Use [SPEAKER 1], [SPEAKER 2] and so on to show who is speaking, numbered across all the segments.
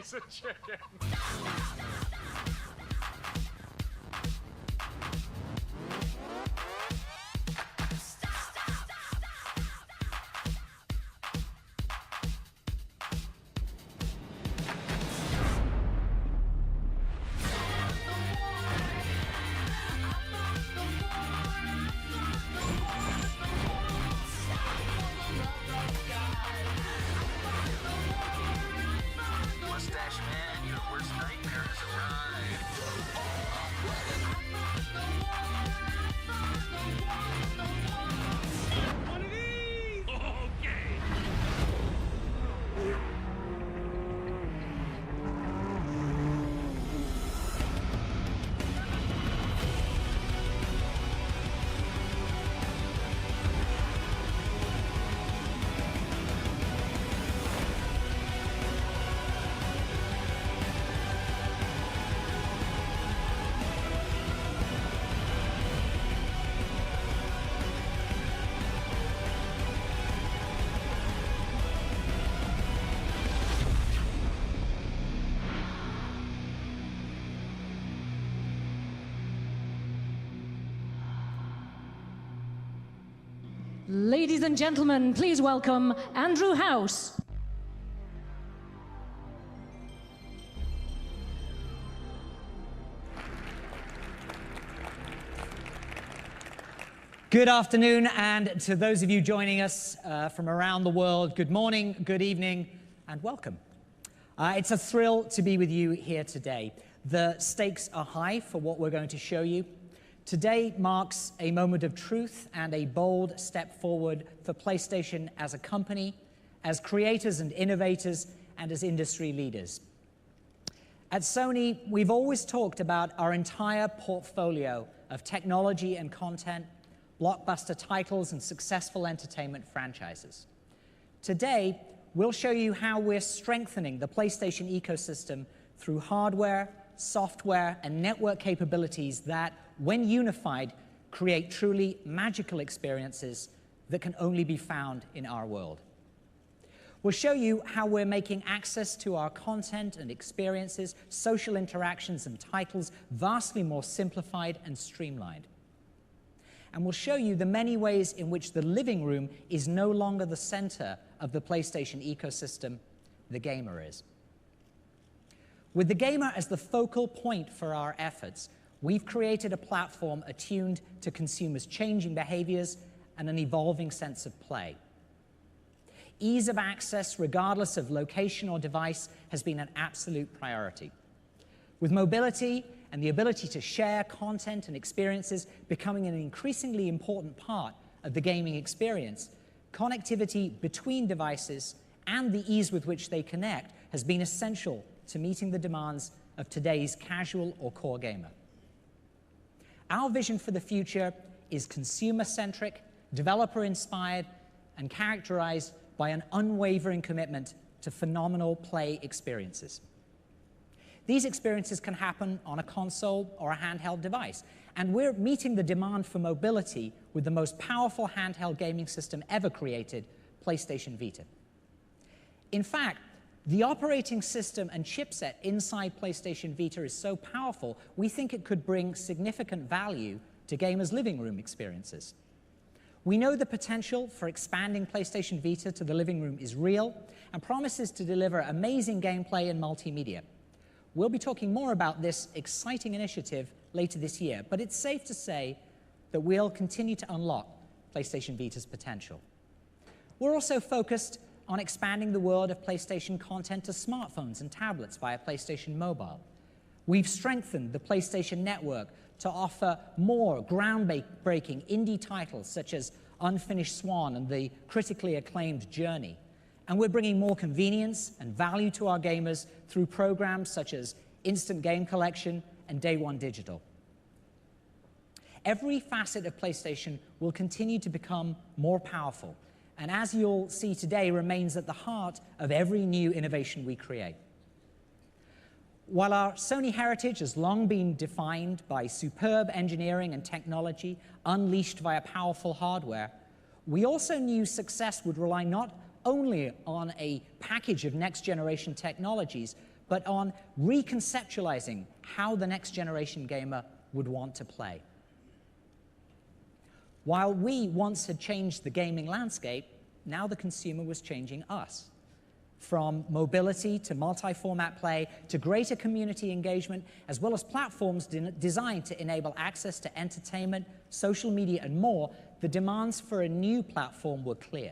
[SPEAKER 1] piece of chicken.
[SPEAKER 2] Mustache man, your worst nightmare has arrived.
[SPEAKER 1] One of these! Okay.
[SPEAKER 3] Ladies and gentlemen, please welcome Andrew House.
[SPEAKER 4] Good afternoon, and to those of you joining us from around the world, good morning, good evening, and welcome. It's a thrill to be with you here today. The stakes are high for what we're going to show you. Today marks a moment of truth and a bold step forward for PlayStation as a company, as creators and innovators, and as industry leaders. At Sony, we've always talked about our entire portfolio of technology and content, blockbuster titles, and successful entertainment franchises. Today, we'll show you how we're strengthening the PlayStation ecosystem through hardware, software, and network capabilities that, when unified, create truly magical experiences that can only be found in our world. We'll show you how we're making access to our content and experiences, social interactions and titles vastly more simplified and streamlined. And we'll show you the many ways in which the living room is no longer the center of the PlayStation ecosystem, the gamer is. With the gamer as the focal point for our efforts, we've created a platform attuned to consumers' changing behaviors and an evolving sense of play. Ease of access, regardless of location or device, has been an absolute priority. With mobility and the ability to share content and experiences becoming an increasingly important part of the gaming experience, connectivity between devices and the ease with which they connect has been essential to meeting the demands of today's casual or core gamer. Our vision for the future is consumer-centric, developer-inspired, and characterized by an unwavering commitment to phenomenal play experiences. These experiences can happen on a console or a handheld device, and we're meeting the demand for mobility with the most powerful handheld gaming system ever created, PlayStation Vita. In fact, the operating system and chipset inside PlayStation Vita is so powerful, we think it could bring significant value to gamers' living room experiences. We know the potential for expanding PlayStation Vita to the living room is real and promises to deliver amazing gameplay and multimedia. We'll be talking more about this exciting initiative later this year, but it's safe to say that we'll continue to unlock PlayStation Vita's potential. We're also focused on expanding the world of PlayStation content to smartphones and tablets via PlayStation Mobile. We've strengthened the PlayStation Network to offer more groundbreaking indie titles such as Unfinished Swan and the critically acclaimed Journey. And we're bringing more convenience and value to our gamers through programs such as Instant Game Collection and Day One Digital. Every facet of PlayStation will continue to become more powerful, and as you'll see today, remains at the heart of every new innovation we create. While our Sony heritage has long been defined by superb engineering and technology unleashed via powerful hardware, we also knew success would rely not only on a package of next-generation technologies, but on reconceptualizing how the next generation gamer would want to play. While we once had changed the gaming landscape, now the consumer was changing us. From mobility to multi-format play to greater community engagement, as well as platforms designed to enable access to entertainment, social media, and more, the demands for a new platform were clear.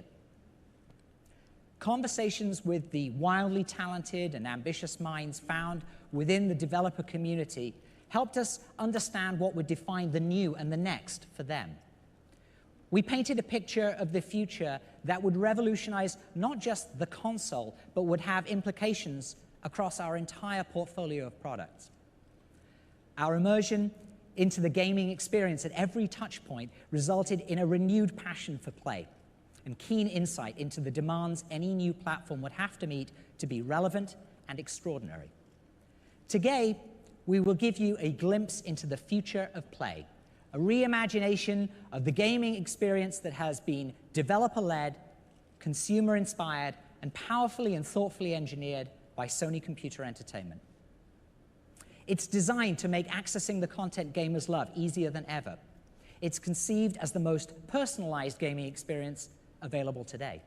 [SPEAKER 4] Conversations with the wildly talented and ambitious minds found within the developer community helped us understand what would define the new and the next for them. We painted a picture of the future that would revolutionize not just the console, but would have implications across our entire portfolio of products. Our immersion into the gaming experience at every touch point resulted in a renewed passion for play and keen insight into the demands any new platform would have to meet to be relevant and extraordinary. Today, we will give you a glimpse into the future of play, a reimagination of the gaming experience that has been developer-led, consumer-inspired, and powerfully and thoughtfully engineered by Sony Computer Entertainment. It's designed to make accessing the content gamers love easier than ever. It's conceived as the most personalized gaming experience available today.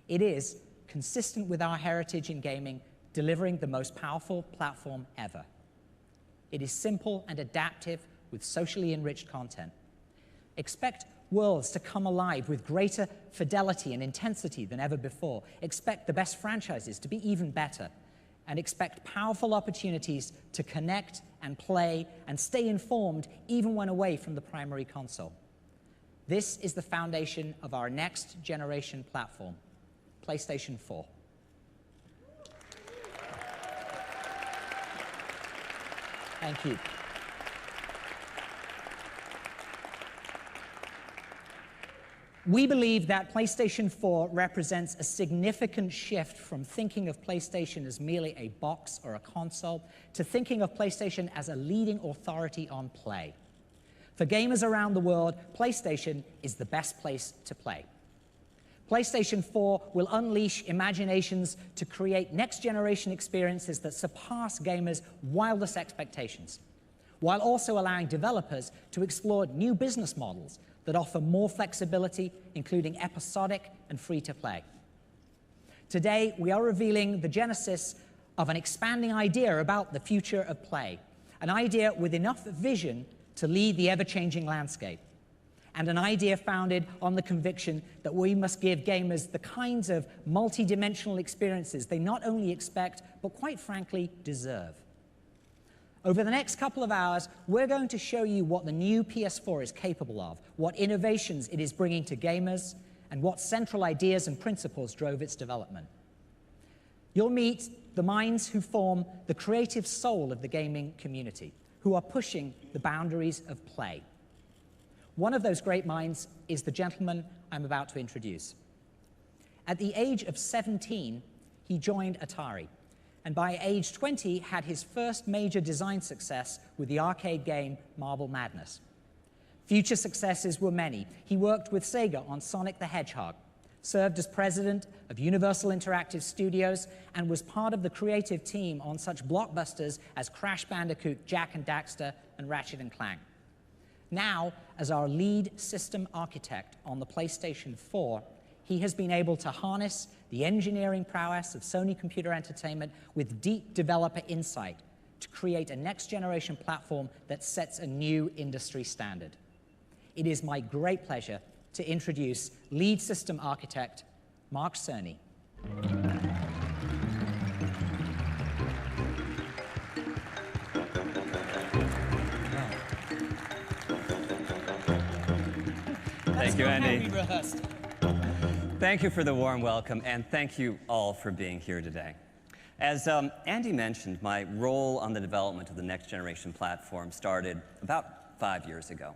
[SPEAKER 4] It is, consistent with our heritage in gaming, delivering the most powerful platform ever. It is simple and adaptive with socially enriched content. Expect worlds to come alive with greater fidelity and intensity than ever before. Expect the best franchises to be even better. And expect powerful opportunities to connect and play and stay informed even when away from the primary console. This is the foundation of our next generation platform, PlayStation 4. Thank you. We believe that PlayStation 4 represents a significant shift from thinking of PlayStation as merely a box or a console to thinking of PlayStation as a leading authority on play. For gamers around the world, PlayStation is the best place to play. PlayStation 4 will unleash imaginations to create next-generation experiences that surpass gamers' wildest expectations, while also allowing developers to explore new business models that offer more flexibility, including episodic and free-to-play. Today, we are revealing the genesis of an expanding idea about the future of play, an idea with enough vision to lead the ever-changing landscape, and an idea founded on the conviction that we must give gamers the kinds of multi-dimensional experiences they not only expect, but quite frankly, deserve. Over the next couple of hours, we're going to show you what the new PS4 is capable of, what innovations it is bringing to gamers, and what central ideas and principles drove its development. You'll meet the minds who form the creative soul of the gaming community, who are pushing the boundaries of play. One of those great minds is the gentleman I'm about to introduce. At the age of 17, he joined Atari, and by age 20 had his first major design success with the arcade game Marble Madness. Future successes were many. He worked with Sega on Sonic the Hedgehog, served as president of Universal Interactive Studios, and was part of the creative team on such blockbusters as Crash Bandicoot, Jak and Daxter, and Ratchet and Clank. Now, as our lead system architect on the PlayStation 4, he has been able to harness the engineering prowess of Sony Computer Entertainment with deep developer insight to create a next-generation platform that sets a new industry standard. It is my great pleasure to introduce lead system architect Mark Cerny.
[SPEAKER 5] Thank you, Andy. Thank you for the warm welcome, and thank you all for being here today. As Andy mentioned, my role on the development of the next generation platform started about 5 years ago.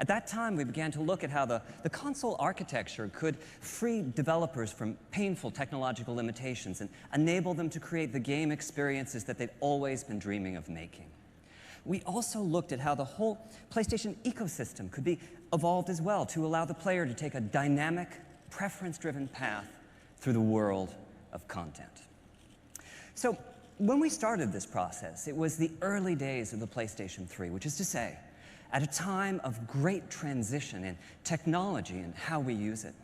[SPEAKER 5] At that time, we began to look at how the console architecture could free developers from painful technological limitations and enable them to create the game experiences that they'd always been dreaming of making. We also looked at how the whole PlayStation ecosystem could be evolved as well to allow the player to take a dynamic, preference-driven path through the world of content. So when we started this process, it was the early days of the PlayStation 3, which is to say, at a time of great transition in technology and how we use it.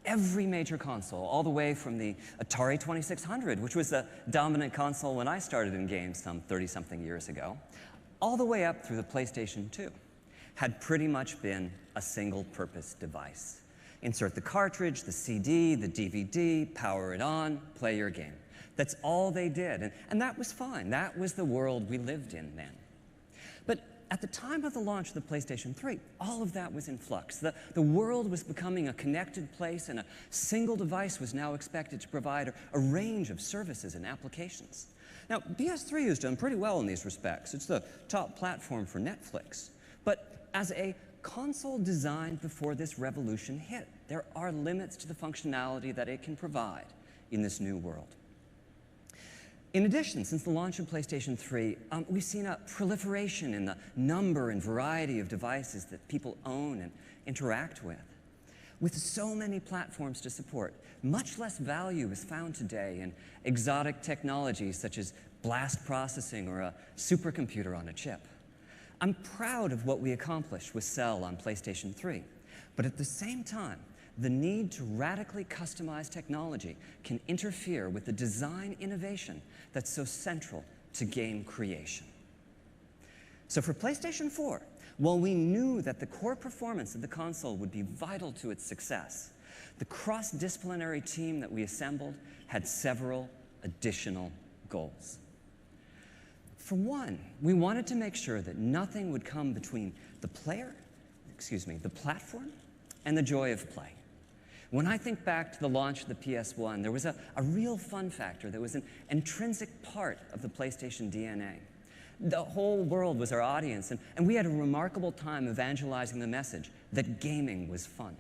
[SPEAKER 5] Every major console, all the way from the Atari 2600, which was the dominant console when I started in games some 30-something years ago, all the way up through the PlayStation 2, had pretty much been a single-purpose device. Insert the cartridge, the CD, the DVD, power it on, play your game. That's all they did, and that was fine. That was the world we lived in then. But at the time of the launch of the PlayStation 3, all of that was in flux. The world was becoming a connected place, and a single device was now expected to provide a range of services and applications. Now, PS3 has done pretty well in these respects. It's the top platform for Netflix. But as a console designed before this revolution hit, there are limits to the functionality that it can provide in this new world. In addition, since the launch of PlayStation 3, we've seen a proliferation in the number and variety of devices that people own and interact with. With so many platforms to support, much less value is found today in exotic technologies such as blast processing or a supercomputer on a chip. I'm proud of what we accomplished with Cell on PlayStation 3, but at the same time, the need to radically customize technology can interfere with the design innovation that's so central to game creation. So for PlayStation 4, while we knew that the core performance of the console would be vital to its success, the cross-disciplinary team that we assembled had several additional goals. For one, we wanted to make sure that nothing would come between the platform, and the joy of play. When I think back to the launch of the PS1, there was a real fun factor that was an intrinsic part of the PlayStation DNA. The whole world was our audience, and we had a remarkable time evangelizing the message that gaming was fun.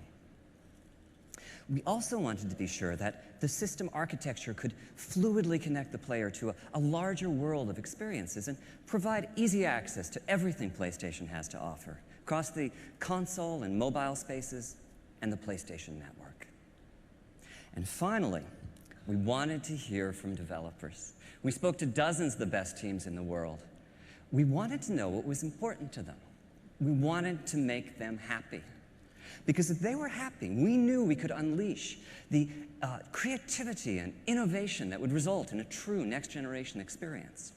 [SPEAKER 5] We also wanted to be sure that the system architecture could fluidly connect the player to a larger world of experiences and provide easy access to everything PlayStation has to offer across the console and mobile spaces and the PlayStation Network. And finally, we wanted to hear from developers. We spoke to dozens of the best teams in the world. We wanted to know what was important to them. We wanted to make them happy. Because if they were happy, we knew we could unleash the creativity and innovation that would result in a true next-generation experience.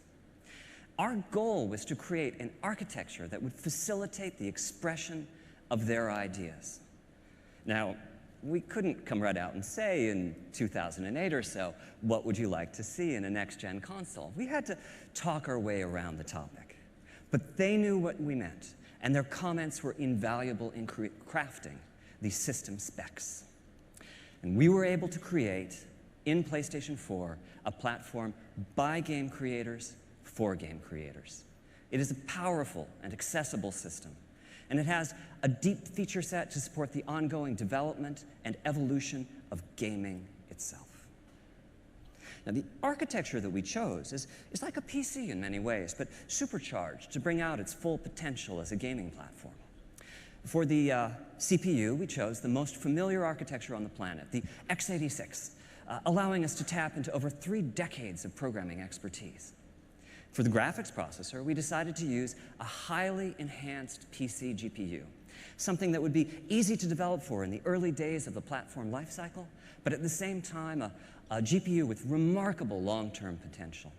[SPEAKER 5] Our goal was to create an architecture that would facilitate the expression of their ideas. Now, we couldn't come right out and say in 2008 or so, what would you like to see in a next-gen console? We had to talk our way around the topic. But they knew what we meant, and their comments were invaluable in crafting these system specs. And we were able to create, in PlayStation 4, a platform by game creators for game creators. It is a powerful and accessible system, and it has a deep feature set to support the ongoing development and evolution of gaming itself. Now, the architecture that we chose is like a PC in many ways, but supercharged to bring out its full potential as a gaming platform. For the CPU, we chose the most familiar architecture on the planet, the x86, allowing us to tap into over 3 decades of programming expertise. For the graphics processor, we decided to use a highly enhanced PC GPU, something that would be easy to develop for in the early days of the platform lifecycle, but at the same time, a GPU with remarkable long-term potential.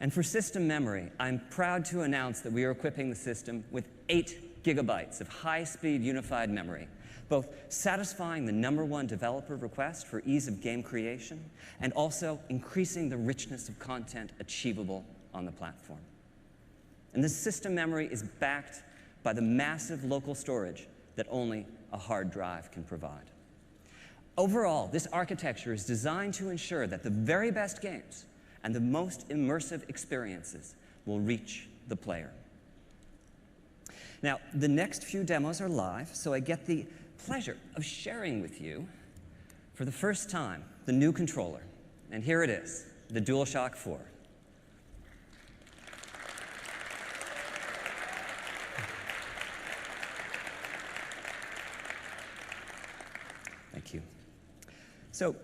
[SPEAKER 5] And for system memory, I'm proud to announce that we are equipping the system with 8 gigabytes of high-speed unified memory, both satisfying the #1 developer request for ease of game creation and also increasing the richness of content achievable on the platform. And this system memory is backed by the massive local storage that only a hard drive can provide. Overall, this architecture is designed to ensure that the very best games and the most immersive experiences will reach the player. Now, the next few demos are live, so I get the pleasure of sharing with you, for the first time, the new controller. And here it is, the DualShock 4. Thank you. So,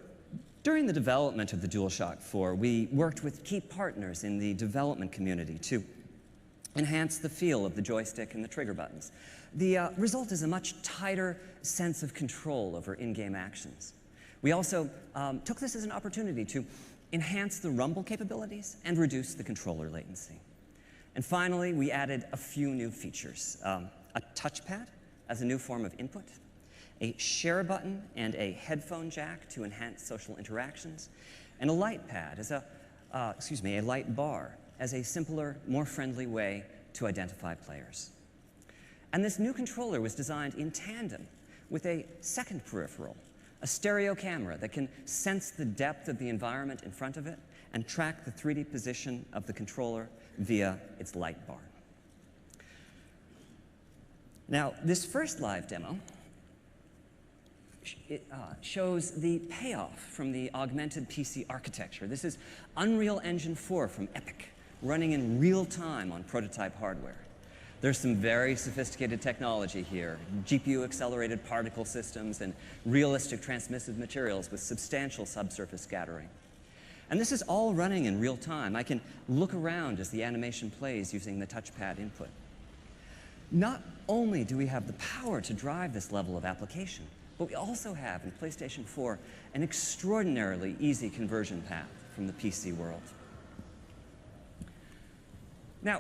[SPEAKER 5] During the development of the DualShock 4, we worked with key partners in the development community to enhance the feel of the joystick and the trigger buttons. The result is a much tighter sense of control over in-game actions. We also took this as an opportunity to enhance the rumble capabilities and reduce the controller latency. And finally, we added a few new features. A touchpad as a new form of input, a share button and a headphone jack to enhance social interactions, and a light pad as a light bar as a simpler, more friendly way to identify players. And this new controller was designed in tandem with a second peripheral, a stereo camera that can sense the depth of the environment in front of it and track the 3D position of the controller via its light bar. Now, this first live demo shows the payoff from the augmented PC architecture. This is Unreal Engine 4 from Epic, running in real time on prototype hardware. There's some very sophisticated technology here, GPU-accelerated particle systems and realistic transmissive materials with substantial subsurface scattering. And this is all running in real time. I can look around as the animation plays using the touchpad input. Not only do we have the power to drive this level of application, but we also have in PlayStation 4 an extraordinarily easy conversion path from the PC world. Now,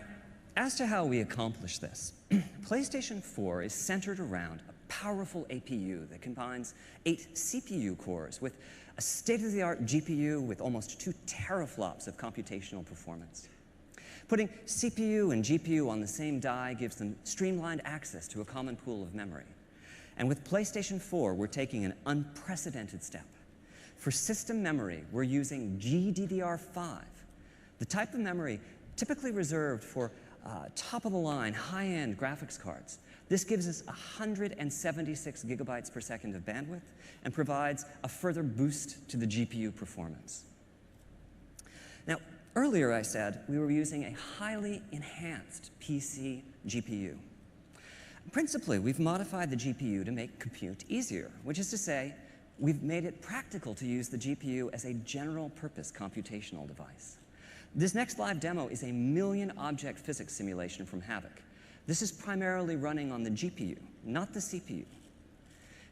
[SPEAKER 5] as to how we accomplish this, PlayStation 4 is centered around a powerful APU that combines 8 CPU cores with a state-of-the-art GPU with almost 2 teraflops of computational performance. Putting CPU and GPU on the same die gives them streamlined access to a common pool of memory. And with PlayStation 4, we're taking an unprecedented step. For system memory, we're using GDDR5, the type of memory typically reserved for top-of-the-line, high-end graphics cards. This gives us 176 gigabytes per second of bandwidth and provides a further boost to the GPU performance. Now, earlier I said we were using a highly enhanced PC GPU. Principally, we've modified the GPU to make compute easier, which is to say, we've made it practical to use the GPU as a general-purpose computational device. This next live demo is a million-object physics simulation from Havoc. This is primarily running on the GPU, not the CPU.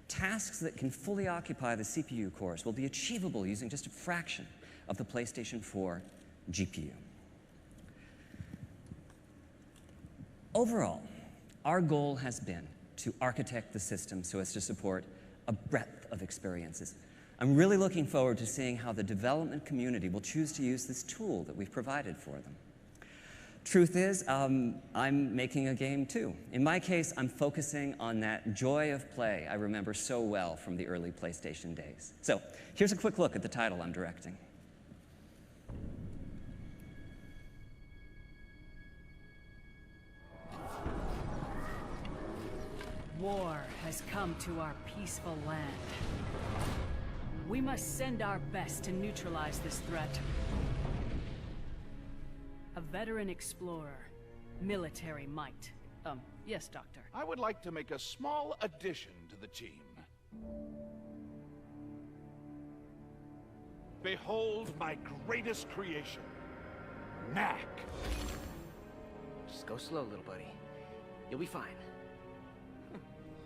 [SPEAKER 5] Tasks that can fully occupy the CPU cores will be achievable using just a fraction of the PlayStation 4 GPU. Overall, our goal has been to architect the system so as to support a breadth of experiences. I'm really looking forward to seeing how the development community will choose to use this tool that we've provided for them. Truth is, I'm making a game too. In my case, I'm focusing on that joy of play I remember so well from the early PlayStation days. So here's a quick look at the title I'm directing.
[SPEAKER 6] War has come to our peaceful land. We must send our best to neutralize this threat. A veteran explorer, military might. Yes, Doctor.
[SPEAKER 1] I would like to make a small addition to the team. Behold my greatest creation, Knack.
[SPEAKER 2] Just go slow, little buddy. You'll be fine.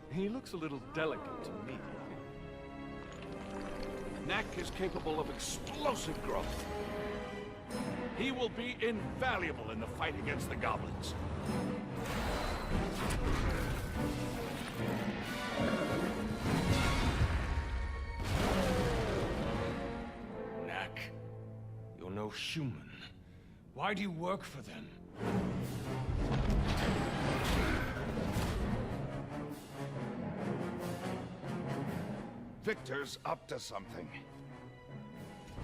[SPEAKER 1] He looks a little delicate to me. Knack is capable of explosive growth. He will be invaluable in the fight against the goblins. Knack, you're no human. Why do you work for them? Victor's up to something.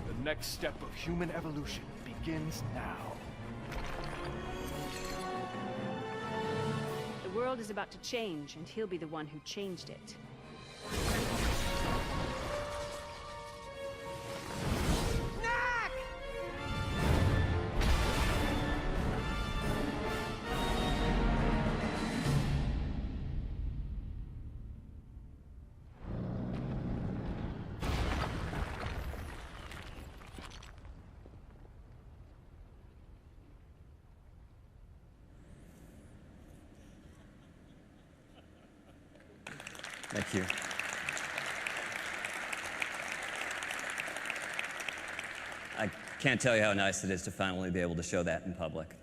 [SPEAKER 1] The next step of human evolution begins now.
[SPEAKER 7] The world is about to change, and he'll be the one who changed it.
[SPEAKER 5] Thank you. I can't tell you how nice it is to finally be able to show that in public.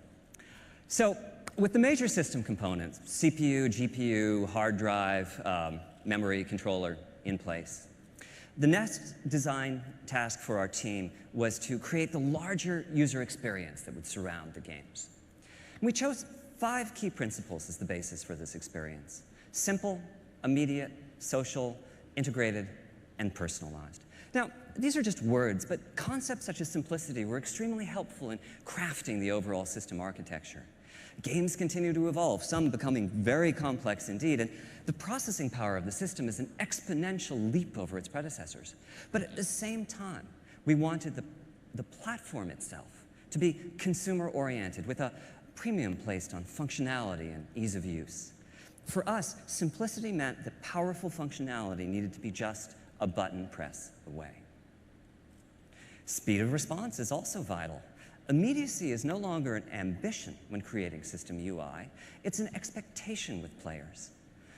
[SPEAKER 5] So, with the major system components, CPU, GPU, hard drive, memory, controller in place, the next design task for our team was to create the larger user experience that would surround the games. And we chose 5 key principles as the basis for this experience: simple, immediate, social, integrated, and personalized. Now, these are just words, but concepts such as simplicity were extremely helpful in crafting the overall system architecture. Games continue to evolve, some becoming very complex indeed, and the processing power of the system is an exponential leap over its predecessors. But at the same time, we wanted the platform itself to be consumer-oriented, with a premium placed on functionality and ease of use. For us, simplicity meant that powerful functionality needed to be just a button press away. Speed of response is also vital. Immediacy is no longer an ambition when creating system UI, it's an expectation with players.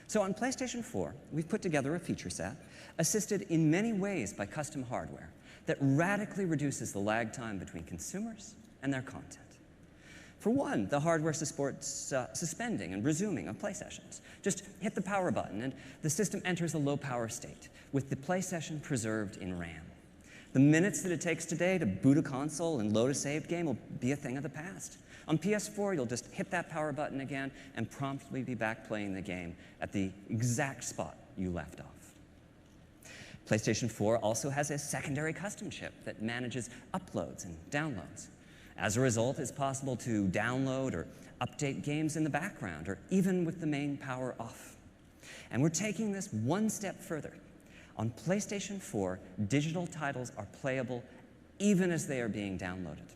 [SPEAKER 5] So on PlayStation 4, we've put together a feature set, assisted in many ways by custom hardware, that radically reduces the lag time between consumers and their content. For one, the hardware supports suspending and resuming of play sessions. Just hit the power button and the system enters a low power state, with the play session preserved in RAM. The minutes that it takes today to boot a console and load a saved game will be a thing of the past. On PS4, you'll just hit that power button again and promptly be back playing the game at the exact spot you left off. PlayStation 4 also has a secondary custom chip that manages uploads and downloads. As a result, it's possible to download or update games in the background, or even with the main power off. And we're taking this one step further. On PlayStation 4, digital titles are playable even as they are being downloaded.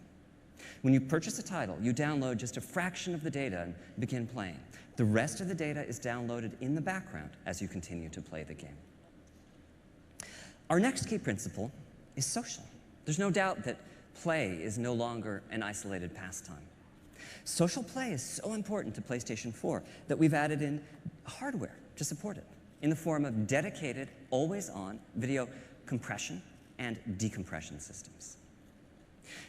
[SPEAKER 5] When you purchase a title, you download just a fraction of the data and begin playing. The rest of the data is downloaded in the background as you continue to play the game. Our next key principle is social. There's no doubt that play is no longer an isolated pastime. Social play is so important to PlayStation 4 that we've added in hardware to support it, in the form of dedicated, always-on video compression and decompression systems.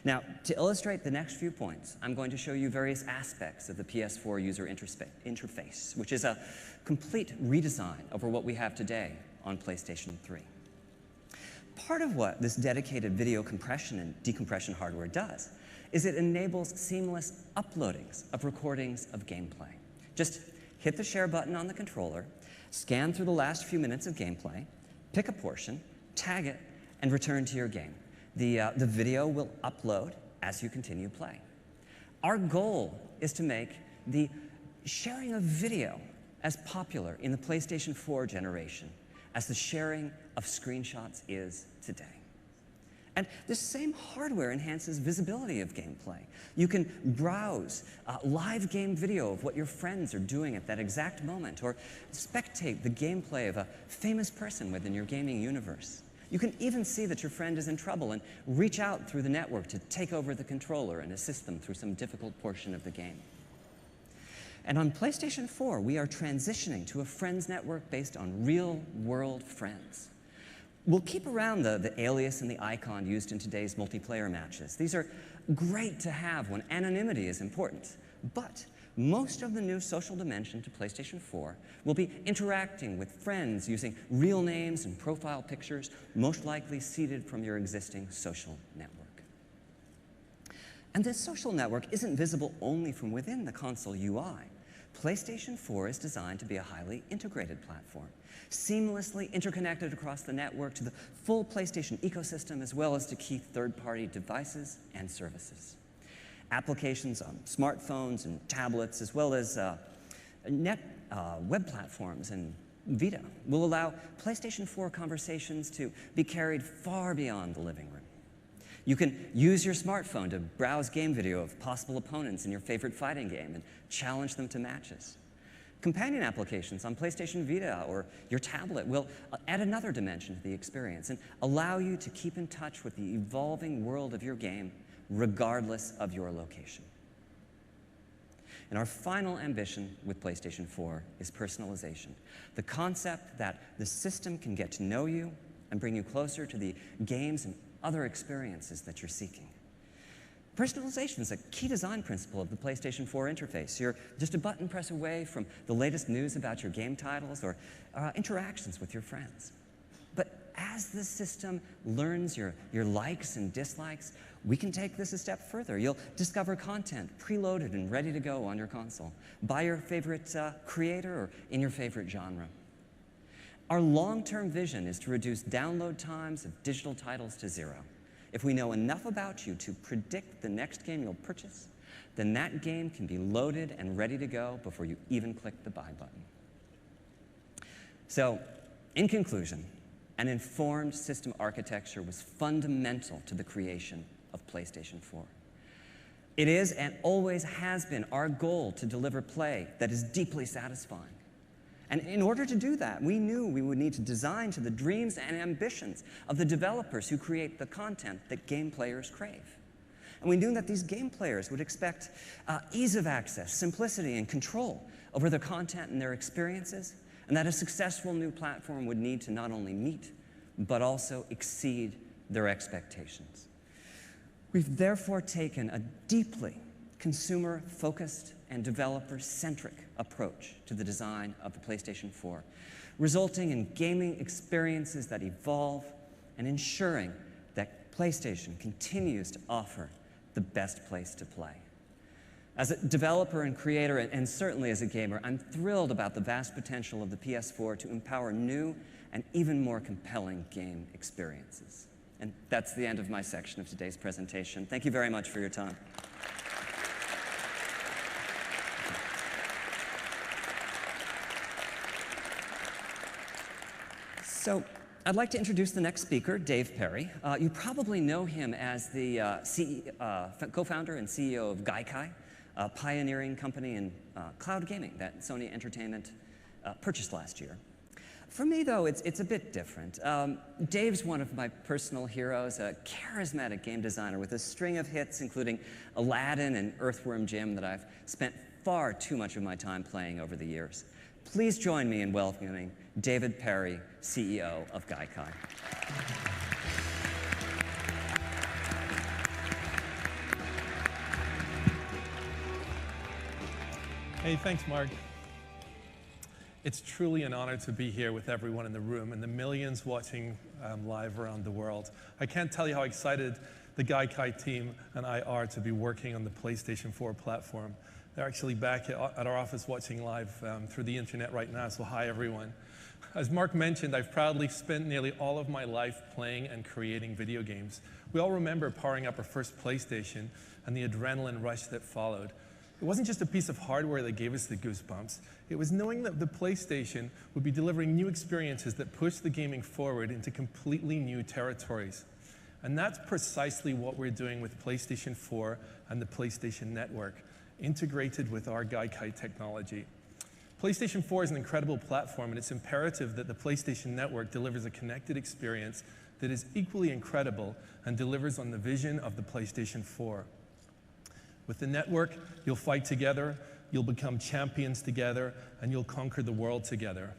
[SPEAKER 5] Now, to illustrate the next few points, I'm going to show you various aspects of the PS4 user interface, which is a complete redesign over what we have today on PlayStation 3. Part of what this dedicated video compression and decompression hardware does is it enables seamless uploadings of recordings of gameplay. Just hit the share button on the controller, scan through the last few minutes of gameplay, pick a portion, tag it, and return to your game. The video will upload as you continue playing. Our goal is to make the sharing of video as popular in the PlayStation 4 generation as the sharing of screenshots is today. And this same hardware enhances visibility of gameplay. You can browse live game video of what your friends are doing at that exact moment, or spectate the gameplay of a famous person within your gaming universe. You can even see that your friend is in trouble and reach out through the network to take over the controller and assist them through some difficult portion of the game. And on PlayStation 4, we are transitioning to a friends network based on real-world friends. We'll keep around the alias and the icon used in today's multiplayer matches. These are great to have when anonymity is important, but most of the new social dimension to PlayStation 4 will be interacting with friends using real names and profile pictures, most likely seeded from your existing social network. And this social network isn't visible only from within the console UI. PlayStation 4 is designed to be a highly integrated platform, seamlessly interconnected across the network to the full PlayStation ecosystem, as well as to key third-party devices and services. Applications on smartphones and tablets, as well as web platforms and Vita, will allow PlayStation 4 conversations to be carried far beyond the living room. You can use your smartphone to browse game video of possible opponents in your favorite fighting game and challenge them to matches. Companion applications on PlayStation Vita or your tablet will add another dimension to the experience and allow you to keep in touch with the evolving world of your game regardless of your location. And our final ambition with PlayStation 4 is personalization, the concept that the system can get to know you and bring you closer to the games and other experiences that you're seeking. Personalization is a key design principle of the PlayStation 4 interface. You're just a button press away from the latest news about your game titles or interactions with your friends. But as the system learns your likes and dislikes, we can take this a step further. You'll discover content preloaded and ready to go on your console by your favorite creator or in your favorite genre. Our long-term vision is to reduce download times of digital titles to 0. If we know enough about you to predict the next game you'll purchase, then that game can be loaded and ready to go before you even click the buy button. So, in conclusion, an informed system architecture was fundamental to the creation of PlayStation 4. It is and always has been our goal to deliver play that is deeply satisfying. And in order to do that, we knew we would need to design to the dreams and ambitions of the developers who create the content that game players crave. And we knew that these game players would expect ease of access, simplicity, and control over their content and their experiences, and that a successful new platform would need to not only meet, but also exceed their expectations. We've therefore taken a deeply consumer-focused and developer-centric approach to the design of the PlayStation 4, resulting in gaming experiences that evolve and ensuring that PlayStation continues to offer the best place to play. As a developer and creator, and certainly as a gamer, I'm thrilled about the vast potential of the PS4 to empower new and even more compelling game experiences. And that's the end of my section of today's presentation. Thank you very much for your time. So, I'd like to introduce the next speaker, Dave Perry. You probably know him as the co-founder and CEO of Gaikai, a pioneering company in cloud gaming that Sony Entertainment purchased last year. For me, though, it's a bit different. Dave's one of my personal heroes, a charismatic game designer with a string of hits, including Aladdin and Earthworm Jim, that I've spent far too much of my time playing over the years. Please join me in welcoming David Perry, CEO of Gaikai.
[SPEAKER 8] Hey, thanks, Mark. It's truly an honor to be here with everyone in the room and the millions watching live around the world. I can't tell you how excited the Gaikai team and I are to be working on the PlayStation 4 platform. They're actually back at our office watching live through the internet right now, so hi everyone. As Mark mentioned, I've proudly spent nearly all of my life playing and creating video games. We all remember powering up our first PlayStation and the adrenaline rush that followed. It wasn't just a piece of hardware that gave us the goosebumps. It was knowing that the PlayStation would be delivering new experiences that pushed the gaming forward into completely new territories. And that's precisely what we're doing with PlayStation 4 and the PlayStation Network, integrated with our Gaikai technology. PlayStation 4 is an incredible platform, and it's imperative that the PlayStation Network delivers a connected experience that is equally incredible and delivers on the vision of the PlayStation 4. With the network, you'll fight together, you'll become champions together, and you'll conquer the world together.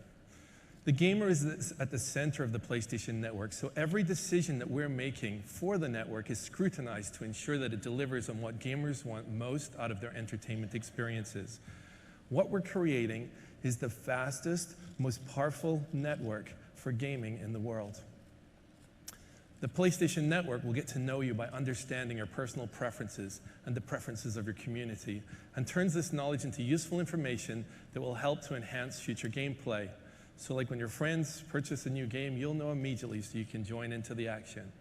[SPEAKER 8] The gamer is at the center of the PlayStation Network, so every decision that we're making for the network is scrutinized to ensure that it delivers on what gamers want most out of their entertainment experiences. What we're creating is the fastest, most powerful network for gaming in the world. The PlayStation Network will get to know you by understanding your personal preferences and the preferences of your community, and turns this knowledge into useful information that will help to enhance future gameplay. So like when your friends purchase a new game, you'll know immediately so you can join into the action.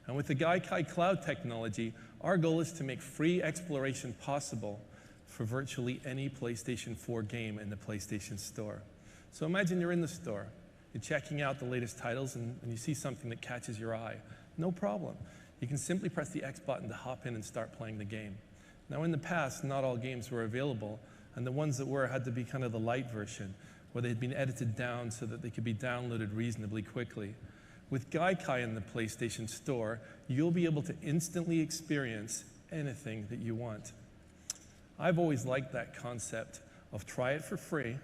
[SPEAKER 8] And with the Gaikai cloud technology, our goal is to make free exploration possible for virtually any PlayStation 4 game in the PlayStation Store. So imagine you're in the store. You're checking out the latest titles and you see something that catches your eye. No problem. You can simply press the X button to hop in and start playing the game. Now in the past, not all games were available, and the ones that were had to be kind of the light version, where they had been edited down so that they could be downloaded reasonably quickly. With Gaikai in the PlayStation Store, you'll be able to instantly experience anything that you want. I've always liked that concept of try it for free,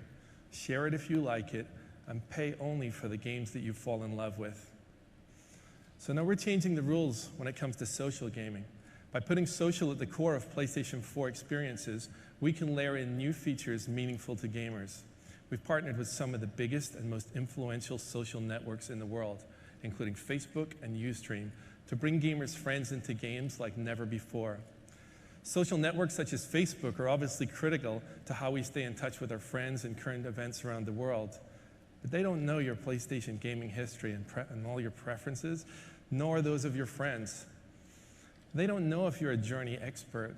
[SPEAKER 8] share it if you like it, and pay only for the games that you fall in love with. So now we're changing the rules when it comes to social gaming. By putting social at the core of PlayStation 4 experiences, we can layer in new features meaningful to gamers. We've partnered with some of the biggest and most influential social networks in the world, including Facebook and Ustream, to bring gamers' friends into games like never before. Social networks such as Facebook are obviously critical to how we stay in touch with our friends and current events around the world. But they don't know your PlayStation gaming history and all your preferences, nor those of your friends. They don't know if you're a Journey expert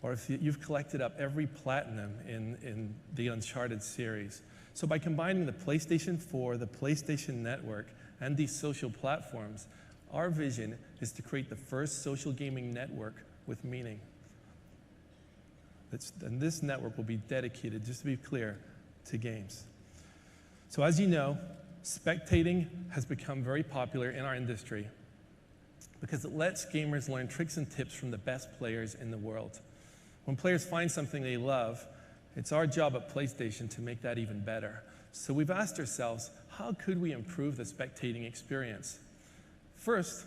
[SPEAKER 8] or if you've collected up every platinum in the Uncharted series. So by combining the PlayStation 4, the PlayStation Network, and these social platforms, our vision is to create the first social gaming network with meaning. And this network will be dedicated, just to be clear, to games. So as you know, spectating has become very popular in our industry because it lets gamers learn tricks and tips from the best players in the world. When players find something they love, it's our job at PlayStation to make that even better. So we've asked ourselves, how could we improve the spectating experience? First,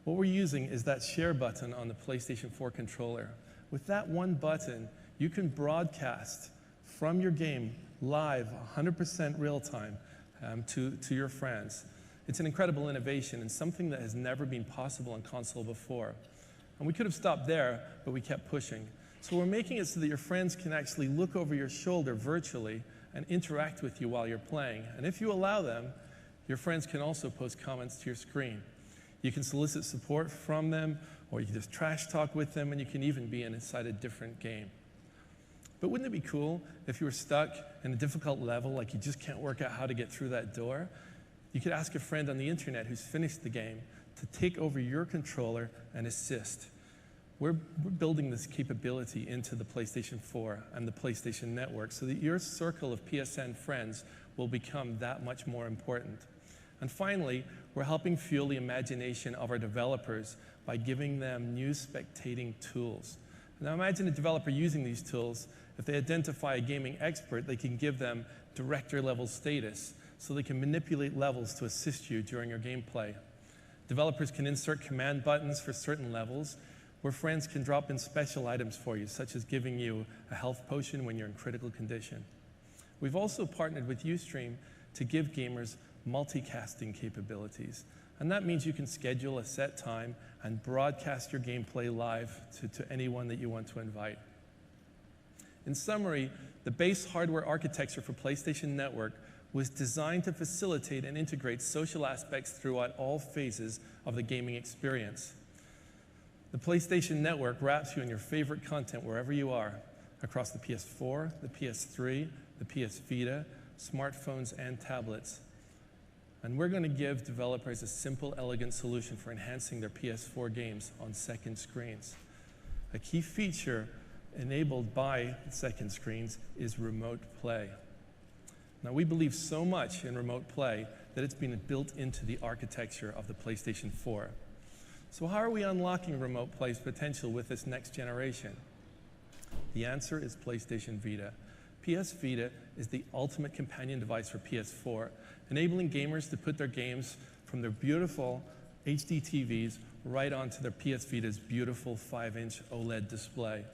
[SPEAKER 8] what we're using is that share button on the PlayStation 4 controller. With that one button, you can broadcast from your game live, 100% real time, to your friends. It's an incredible innovation and something that has never been possible on console before. And we could have stopped there, but we kept pushing. So we're making it so that your friends can actually look over your shoulder virtually and interact with you while you're playing. And if you allow them, your friends can also post comments to your screen. You can solicit support from them, or you can just trash talk with them, and you can even be inside a different game. But wouldn't it be cool if you were stuck in a difficult level, like you just can't work out how to get through that door? You could ask a friend on the internet who's finished the game to take over your controller and assist. We're building this capability into the PlayStation 4 and the PlayStation Network so that your circle of PSN friends will become that much more important. And finally, we're helping fuel the imagination of our developers by giving them new spectating tools. Now imagine a developer using these tools. If they identify a gaming expert, they can give them director-level status so they can manipulate levels to assist you during your gameplay. Developers can insert command buttons for certain levels, where friends can drop in special items for you, such as giving you a health potion when you're in critical condition. We've also partnered with Ustream to give gamers multicasting capabilities. And that means you can schedule a set time and broadcast your gameplay live to anyone that you want to invite. In summary, the base hardware architecture for PlayStation Network was designed to facilitate and integrate social aspects throughout all phases of the gaming experience. The PlayStation Network wraps you in your favorite content wherever you are, across the PS4, the PS3, the PS Vita, smartphones, and tablets. And we're going to give developers a simple, elegant solution for enhancing their PS4 games on second screens. A key feature enabled by second screens is remote play. Now, we believe so much in remote play that it's been built into the architecture of the PlayStation 4. So how are we unlocking remote play's potential with this next generation? The answer is PlayStation Vita. PS Vita is the ultimate companion device for PS4, enabling gamers to put their games from their beautiful HD TVs right onto their PS Vita's beautiful 5-inch OLED display.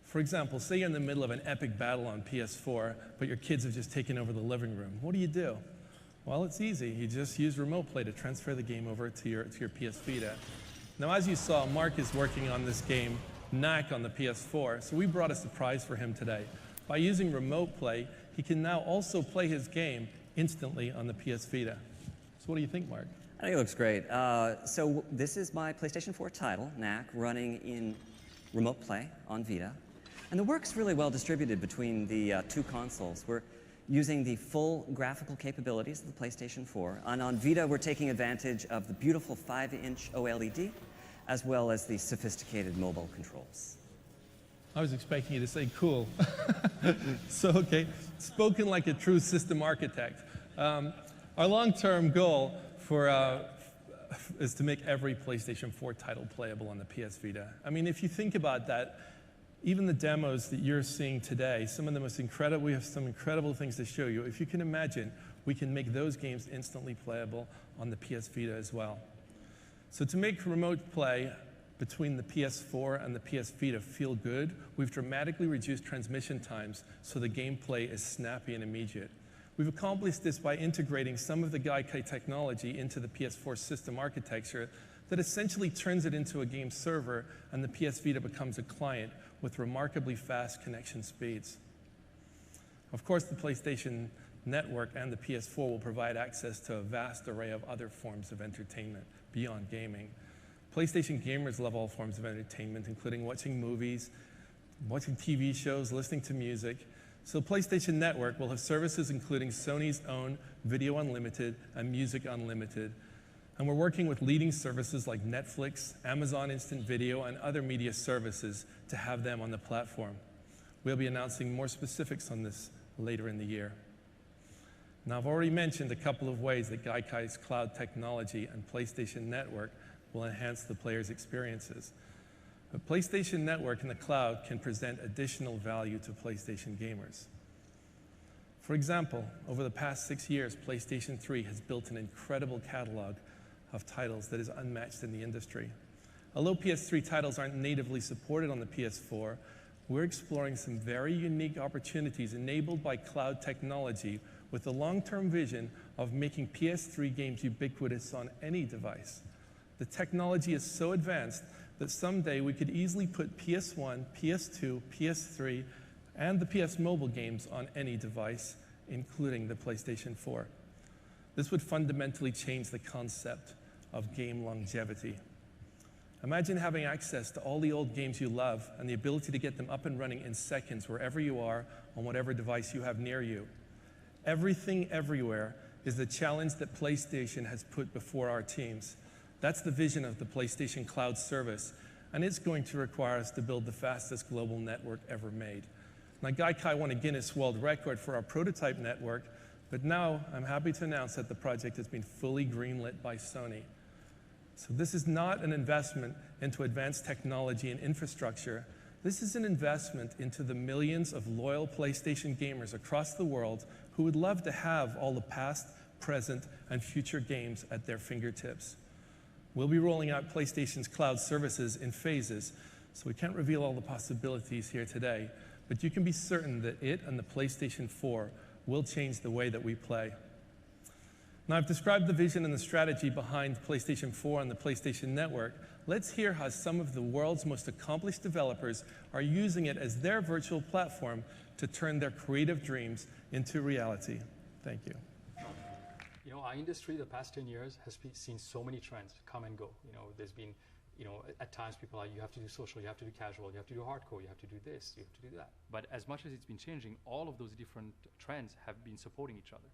[SPEAKER 8] For example, say you're in the middle of an epic battle on PS4, but your kids have just taken over the living room. What do? Well, it's easy. You just use remote play to transfer the game over to your PS Vita. Now, as you saw, Mark is working on this game, Knack, on the PS4, so we brought a surprise for him today. By using remote play, he can now also play his game instantly on the PS Vita. So what do you think, Mark?
[SPEAKER 5] I think it looks great. So this is my PlayStation 4 title, Knack, running in remote play on Vita. And the work's really well distributed between the two consoles. We're using the full graphical capabilities of the PlayStation 4. And on Vita, we're taking advantage of the beautiful 5-inch OLED, as well as the sophisticated mobile controls.
[SPEAKER 8] I was expecting you to say cool. So, okay, spoken like a true system architect. Our long-term goal is to make every PlayStation 4 title playable on the PS Vita. I mean, if you think about that, Even the demos that you're seeing today, some of the most incredible, we have some incredible things to show you. If you can imagine, we can make those games instantly playable on the PS Vita as well. So to make remote play between the PS4 and the PS Vita feel good, we've dramatically reduced transmission times so the gameplay is snappy and immediate. We've accomplished this by integrating some of the Gaikai technology into the PS4 system architecture that essentially turns it into a game server, and the PS Vita becomes a client with remarkably fast connection speeds. Of course, the PlayStation Network and the PS4 will provide access to a vast array of other forms of entertainment beyond gaming. PlayStation gamers love all forms of entertainment, including watching movies, watching TV shows, listening to music. So PlayStation Network will have services including Sony's own Video Unlimited and Music Unlimited. And we're working with leading services like Netflix, Amazon Instant Video, and other media services to have them on the platform. We'll be announcing more specifics on this later in the year. Now, I've already mentioned a couple of ways that Gaikai's cloud technology and PlayStation Network will enhance the player's experiences. But PlayStation Network in the cloud can present additional value to PlayStation gamers. For example, over the past 6 years, PlayStation 3 has built an incredible catalog of titles that is unmatched in the industry. Although PS3 titles aren't natively supported on the PS4, we're exploring some very unique opportunities enabled by cloud technology with the long-term vision of making PS3 games ubiquitous on any device. The technology is so advanced that someday we could easily put PS1, PS2, PS3, and the PS Mobile games on any device, including the PlayStation 4. This would fundamentally change the concept of game longevity. Imagine having access to all the old games you love and the ability to get them up and running in seconds wherever you are on whatever device you have near you. Everything everywhere is the challenge that PlayStation has put before our teams. That's the vision of the PlayStation Cloud service, and it's going to require us to build the fastest global network ever made. Now, Gaikai won a Guinness World Record for our prototype network, but now I'm happy to announce that the project has been fully greenlit by Sony. So this is not an investment into advanced technology and infrastructure. This is an investment into the millions of loyal PlayStation gamers across the world who would love to have all the past, present, and future games at their fingertips. We'll be rolling out PlayStation's cloud services in phases, so we can't reveal all the possibilities here today, but you can be certain that it and the PlayStation 4 will change the way that we play. Now, I've described the vision and the strategy behind PlayStation 4 and the PlayStation Network. Let's hear how some of the world's most accomplished developers are using it as their virtual platform to turn their creative dreams into reality. Thank you.
[SPEAKER 9] You know, our industry the past 10 years has seen so many trends come and go. You know, there's been, at times people are, you have to do social, you have to do casual, you have to do hardcore, you have to do this, you have to do that. But as much as it's been changing, all of those different trends have been supporting each other.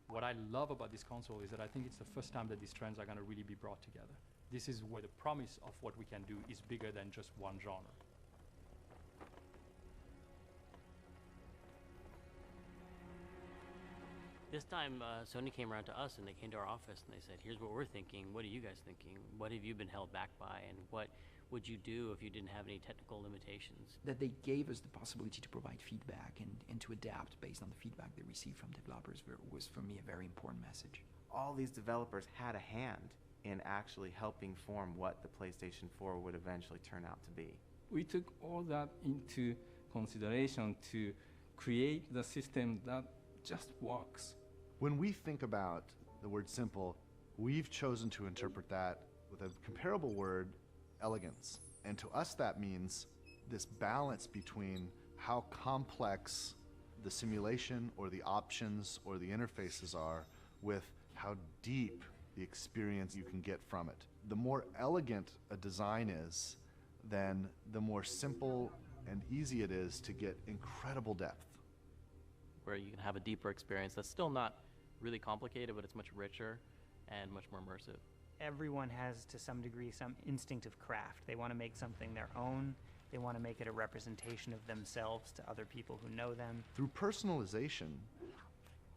[SPEAKER 9] What I love about this console is that I think it's the first time that these trends are going to really be brought together. This is where the promise of what we can do is bigger than just one genre.
[SPEAKER 10] This time, Sony came around to us and they came to our office and they said, here's what we're thinking, what are you guys thinking? What have you been held back by, and what would you do if you didn't have any technical limitations?
[SPEAKER 2] That they gave us the possibility to provide feedback and to adapt based on the feedback they received from developers was for me a very important message.
[SPEAKER 11] All these developers had a hand in actually helping form what the PlayStation 4 would eventually turn out to be.
[SPEAKER 12] We took all that into consideration to create the system that just works.
[SPEAKER 13] When we think about the word simple, we've chosen to interpret that with a comparable word, elegance. And to us that means this balance between how complex the simulation or the options or the interfaces are with how deep the experience you can get from it. The more elegant a design is, then the more simple and easy it is to get incredible depth.
[SPEAKER 10] Where you can have a deeper experience that's still not really complicated, but it's much richer and much more immersive.
[SPEAKER 14] Everyone has, to some degree, some instinct of craft. They want to make something their own. They want to make it a representation of themselves to other people who know them.
[SPEAKER 13] Through personalization,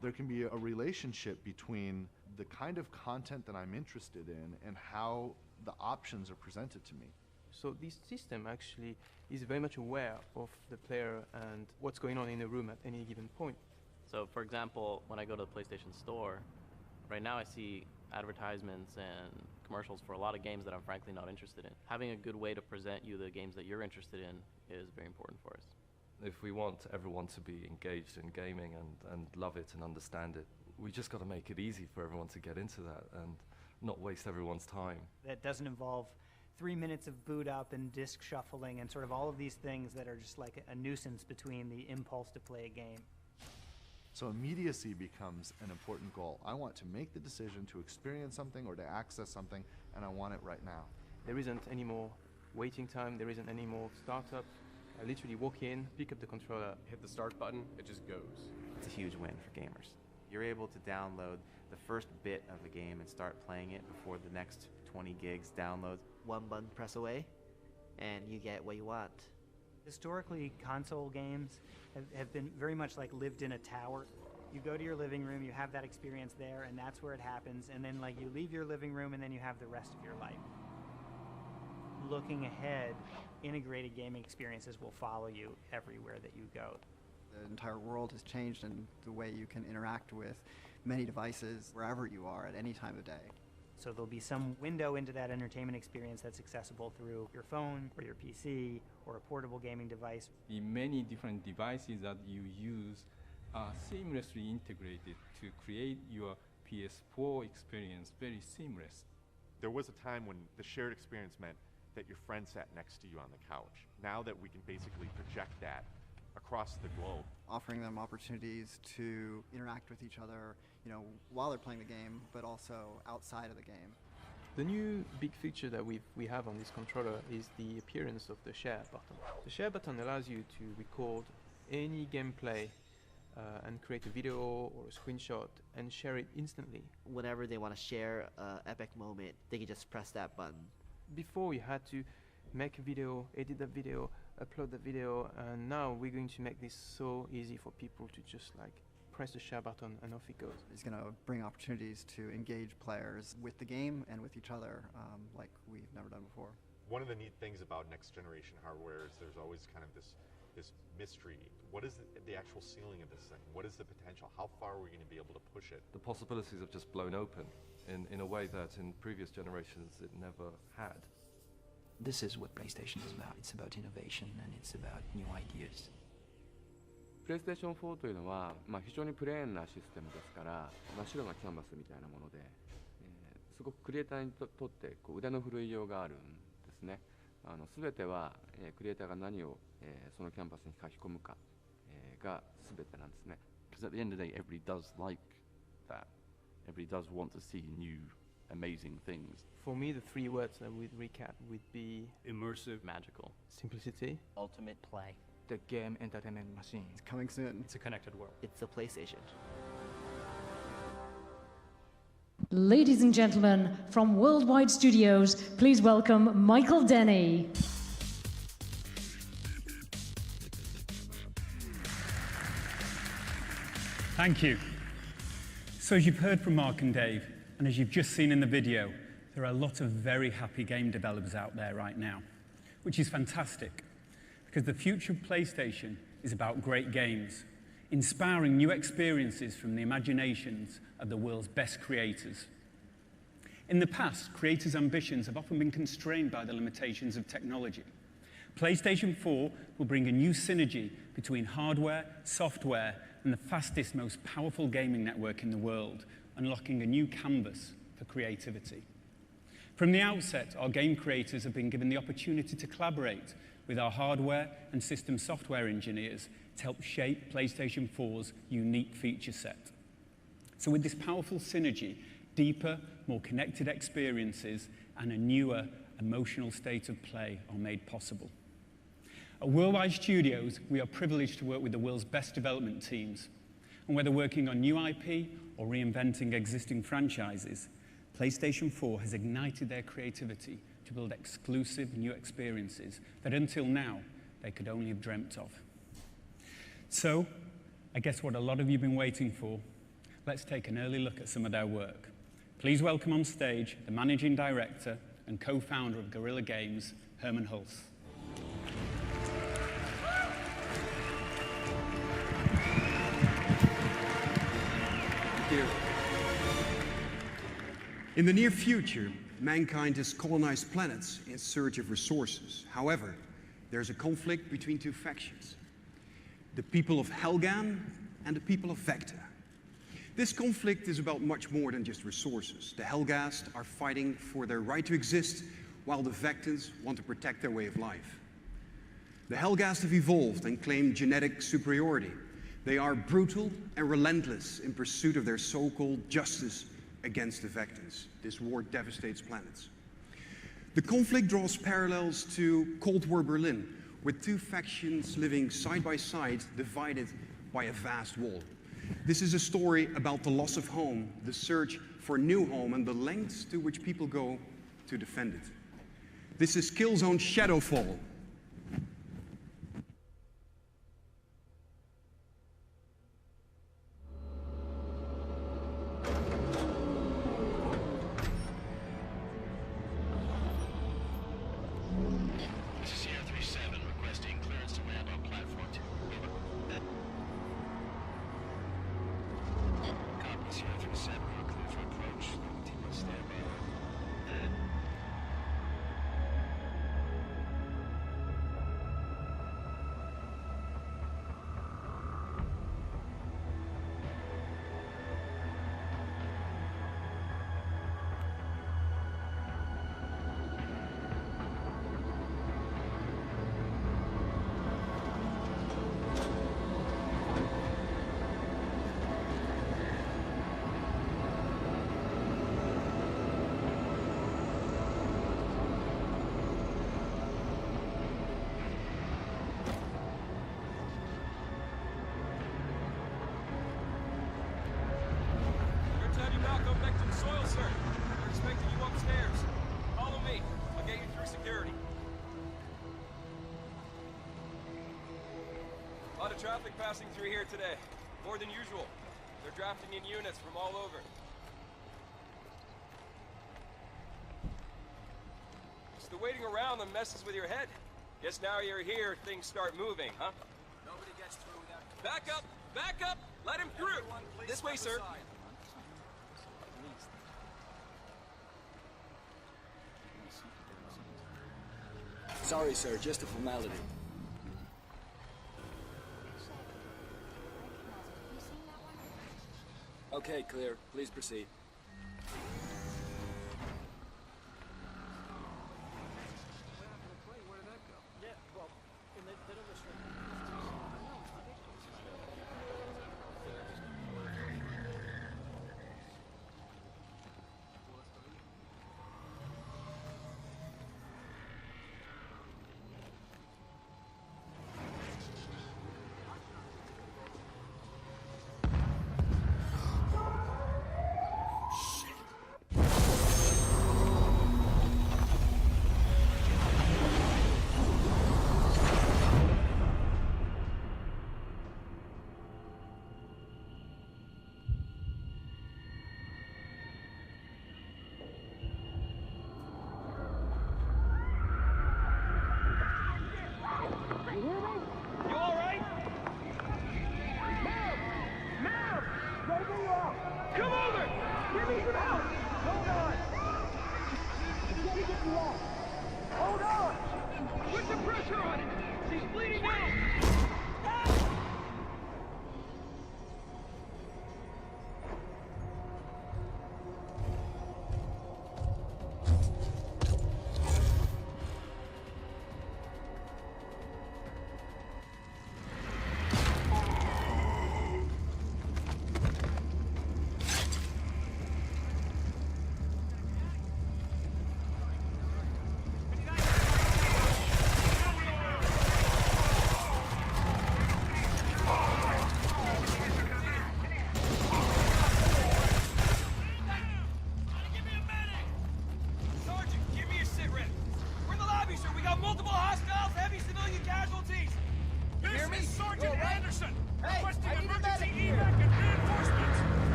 [SPEAKER 13] there can be a relationship between the kind of content that I'm interested in and how the options are presented to me.
[SPEAKER 15] So this system actually is very much aware of the player and what's going on in the room at any given point.
[SPEAKER 16] So for example, when I go to the PlayStation Store, right now I see advertisements and commercials for a lot of games that I'm frankly not interested in. Having a good way to present you the games that you're interested in is very important for us.
[SPEAKER 17] If we want everyone to be engaged in gaming and love it and understand it, we just got to make it easy for everyone to get into that and not waste everyone's time.
[SPEAKER 14] That doesn't involve 3 minutes of boot up and disc shuffling and sort of all of these things that are just like a nuisance between the impulse to play a game.
[SPEAKER 13] So immediacy becomes an important goal. I want to make the decision to experience something or to access something, and I want it right now.
[SPEAKER 15] There isn't any more waiting time, there isn't any more startup. I literally walk in, pick up the controller,
[SPEAKER 18] hit the start button, it just goes.
[SPEAKER 11] It's a huge win for gamers. You're able to download the first bit of a game and start playing it before the next 20 gigs downloads.
[SPEAKER 19] One button press away, and you get what you want.
[SPEAKER 14] Historically, console games have been very much like lived in a tower. You go to your living room, you have that experience there, and that's where it happens, and then like you leave your living room and then you have the rest of your life. Looking ahead, integrated gaming experiences will follow you everywhere that you go.
[SPEAKER 20] The entire world has changed in the way you can interact with many devices wherever you are at any time of day.
[SPEAKER 14] So there'll be some window into that entertainment experience that's accessible through your phone or your PC or a portable gaming device.
[SPEAKER 12] The many different devices that you use are seamlessly integrated to create your PS4 experience very seamless.
[SPEAKER 21] There was a time when the shared experience meant that your friend sat next to you on the couch. Now that we can basically project that across the globe.
[SPEAKER 20] Offering them opportunities to interact with each other, while they're playing the game, but also outside of the game.
[SPEAKER 15] The new big feature that we have on this controller is the appearance of the share button. The share button allows you to record any gameplay and create a video or a screenshot and share it instantly.
[SPEAKER 19] Whenever they want to share an epic moment, they can just press that button.
[SPEAKER 15] Before you had to make a video, edit the video, upload the video, and now we're going to make this so easy for people to just press the share button and off it goes.
[SPEAKER 20] It's going to bring opportunities to engage players with the game and with each other like we've never done before.
[SPEAKER 21] One of the neat things about next generation hardware is there's always kind of this mystery. What is the actual ceiling of this thing? What is the potential? How far are we going to be able to push it?
[SPEAKER 17] The possibilities have just blown open in a way that in previous generations it never had.
[SPEAKER 2] This is what PlayStation is about. It's about innovation and it's about new ideas.
[SPEAKER 22] PlayStation 4というのは、非常にプレーンなシステムですから、真っ白なキャンバスみたいなもので、すごくクリエイターにとって腕の振るいようがあるんですね。全ては、クリエイターが何を、そのキャンバスに書き込むか、が全てなんですね。
[SPEAKER 23] Because at the end of the day, everybody does like that. Everybody does want to see new, amazing things.
[SPEAKER 15] For me, the three words I would recap would be
[SPEAKER 16] immersive, magical,
[SPEAKER 15] simplicity,
[SPEAKER 10] ultimate play.
[SPEAKER 24] The game entertainment machine.
[SPEAKER 20] It's coming soon.
[SPEAKER 9] It's a connected world.
[SPEAKER 19] It's the PlayStation.
[SPEAKER 3] Ladies and gentlemen, from Worldwide Studios, please welcome Michael Denny.
[SPEAKER 25] Thank you. So as you've heard from Mark and Dave, and as you've just seen in the video, there are a lot of very happy game developers out there right now, which is fantastic, because the future of PlayStation is about great games, inspiring new experiences from the imaginations of the world's best creators. In the past, creators' ambitions have often been constrained by the limitations of technology. PlayStation 4 will bring a new synergy between hardware, software, and the fastest, most powerful gaming network in the world, unlocking a new canvas for creativity. From the outset, our game creators have been given the opportunity to collaborate with our hardware and system software engineers to help shape PlayStation 4's unique feature set. So with this powerful synergy, deeper, more connected experiences and a newer emotional state of play are made possible. At Worldwide Studios, we are privileged to work with the world's best development teams. And whether working on new IP or reinventing existing franchises, PlayStation 4 has ignited their creativity to build exclusive new experiences that until now they could only have dreamt of. So, I guess what a lot of you have been waiting for, let's take an early look at some of their work. Please welcome on stage the managing director and co-founder of Guerrilla Games, Herman Hulse.
[SPEAKER 1] In the near future, mankind has colonized planets in search of resources. However, there's a conflict between two factions, the people of Helghan and the people of Vecta. This conflict is about much more than just resources. The Helghast are fighting for their right to exist, while the Vectans want to protect their way of life. The Helghast have evolved and claim genetic superiority. They are brutal and relentless in pursuit of their so-called justice against the Vectans. This war devastates planets. The conflict draws parallels to Cold War Berlin, with two factions living side by side, divided by a vast wall. This is a story about the loss of home, the search for a new home, and the lengths to which people go to defend it. This is Killzone Shadowfall.
[SPEAKER 4] Traffic passing through here today. More than usual. They're drafting in units from all over. It's the waiting around that messes with your head. Guess now you're here, things start moving, huh?
[SPEAKER 5] Nobody gets through without...
[SPEAKER 4] Back up! Back up! Let him through! This way, sir.
[SPEAKER 5] Sorry, sir. Just a formality. Okay, clear. Please proceed.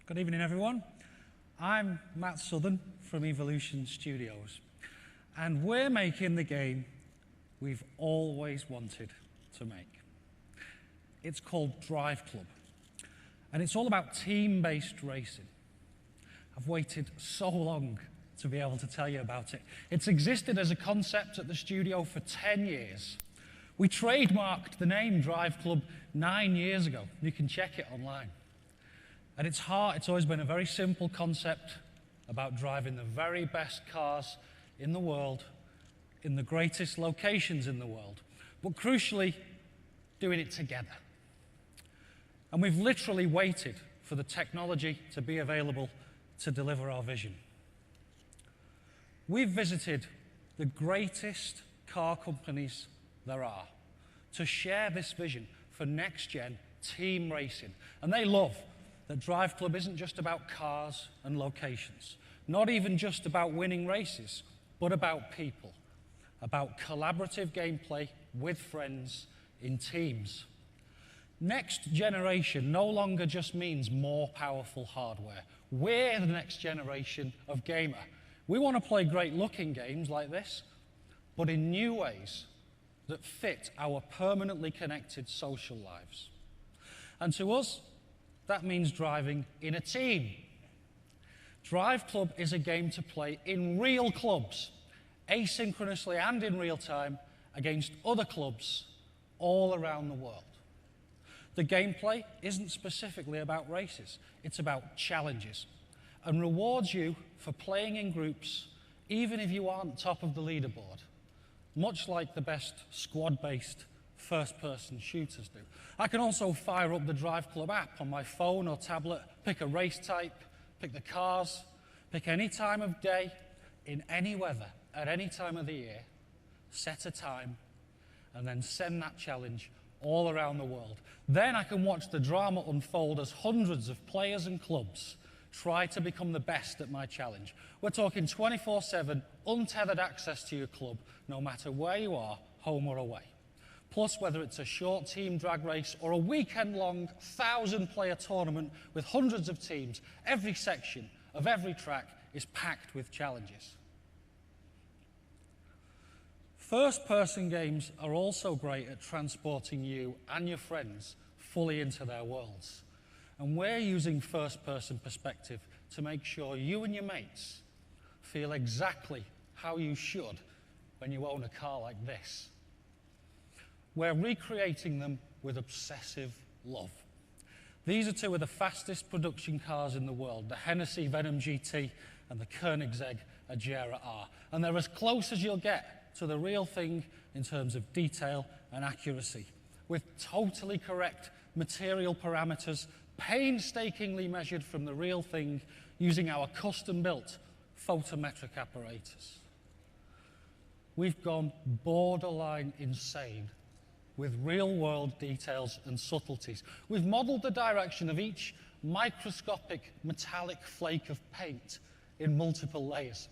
[SPEAKER 6] Good evening, everyone. I'm Matt Southern from Evolution Studios, and we're making the game we've always wanted to make. It's called Drive Club, and it's all about team-based racing. I've waited so long to be able to tell you about it. It's existed as a concept at the studio for 10 years. We trademarked the name Drive Club 9 years ago. You can check it online. At its heart, it's always been a very simple concept about driving the very best cars in the world, in the greatest locations in the world, but crucially, doing it together. And we've literally waited for the technology to be available to deliver our vision. We've visited the greatest car companies there are to share this vision for next-gen team racing. And they love that Drive Club isn't just about cars and locations, not even just about winning races, but about people, about collaborative gameplay with friends in teams. Next generation no longer just means more powerful hardware. We're the next generation of gamer. We want to play great-looking games like this, but in new ways that fit our permanently connected social lives. And to us, that means driving in a team. Drive Club is a game to play in real clubs, asynchronously and in real time, against other clubs all around the world. The gameplay isn't specifically about races, it's about challenges, and rewards you for playing in groups, even if you aren't top of the leaderboard, much like the best squad-based first-person shooters do. I can also fire up the Drive Club app on my phone or tablet, pick a race type, pick the cars, pick any time of day, in any weather, at any time of the year, set a time, and then send that challenge all around the world. Then I can watch the drama unfold as hundreds of players and clubs try to become the best at my challenge. We're talking 24/7, untethered access to your club, no matter where you are, home or away. Plus, whether it's a short team drag race or a weekend-long 1,000-player tournament with hundreds of teams, every section of every track is packed with challenges. First-person games are also great at transporting you and your friends fully into their worlds. And we're using first-person perspective to make sure you and your mates feel exactly how you should when you own a car like this. We're recreating them with obsessive love. These are two of the fastest production cars in the world, the Hennessy Venom GT and the Koenigsegg Agera R. And they're as close as you'll get to the real thing in terms of detail and accuracy, with totally correct material parameters painstakingly measured from the real thing using our custom-built photometric apparatus. We've gone borderline insane with real-world details and subtleties. We've modeled the direction of each microscopic metallic flake of paint in multiple layers.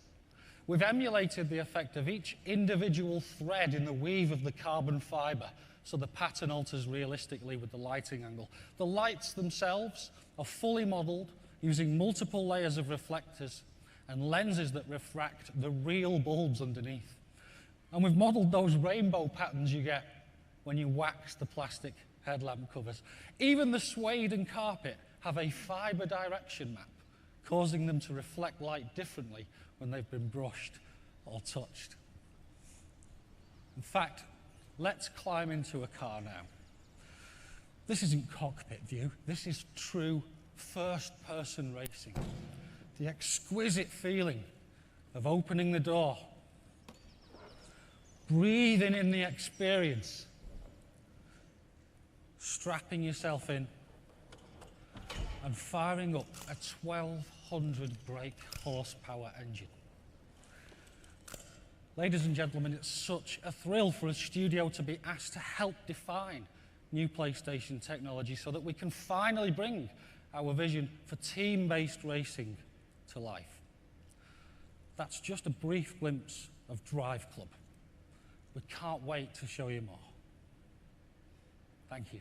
[SPEAKER 6] We've emulated the effect of each individual thread in the weave of the carbon fiber, so the pattern alters realistically with the lighting angle. The lights themselves are fully modeled using multiple layers of reflectors and lenses that refract the real bulbs underneath. And we've modeled those rainbow patterns you get when you wax the plastic headlamp covers. Even the suede and carpet have a fiber direction map, causing them to reflect light differently when they've been brushed or touched. In fact, let's climb into a car now. This isn't cockpit view, this is true first-person racing. The exquisite feeling of opening the door, breathing in the experience, strapping yourself in, and firing up a 1,200 brake horsepower engine. Ladies and gentlemen, it's such a thrill for a studio to be asked to help define new PlayStation technology so that we can finally bring our vision for team-based racing to life. That's just a brief glimpse of Drive Club. We can't wait to show you more. Thank you.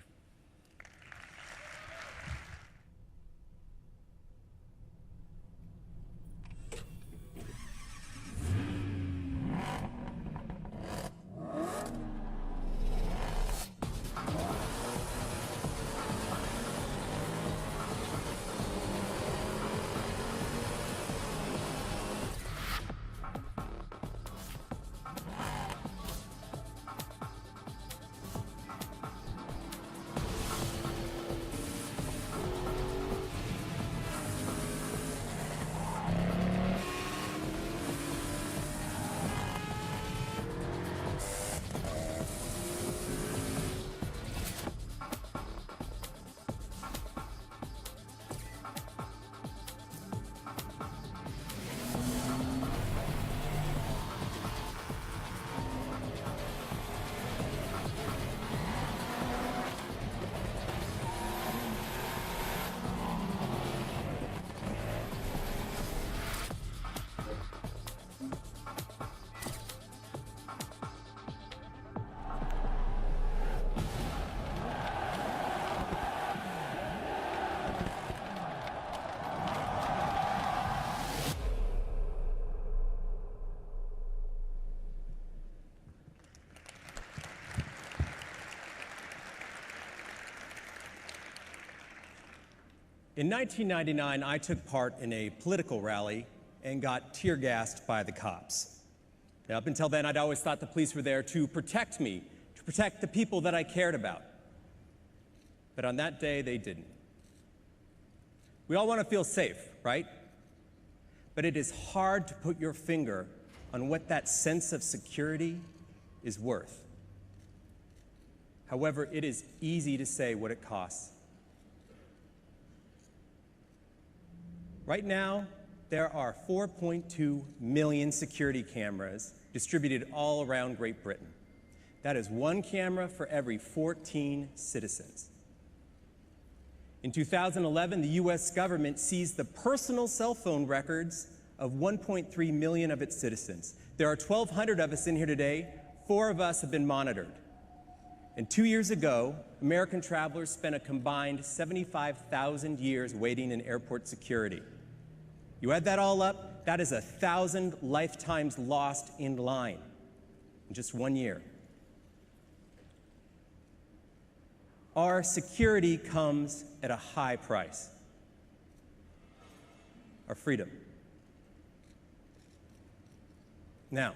[SPEAKER 7] In 1999, I took part in a political rally and got tear gassed by the cops. Now, up until then, I'd always thought the police were there to protect me, to protect the people that I cared about. But on that day, they didn't. We all want to feel safe, right? But it is hard to put your finger on what that sense of security is worth. However, it is easy to say what it costs. Right now, there are 4.2 million security cameras distributed all around Great Britain. That is one camera for every 14 citizens. In 2011, the US government seized the personal cell phone records of 1.3 million of its citizens. There are 1,200 of us in here today. 4 of us have been monitored. And 2 years ago, American travelers spent a combined 75,000 years waiting in airport security. You add that all up, that is 1,000 lifetimes lost in line in just 1 year. Our security comes at a high price. Our freedom. Now,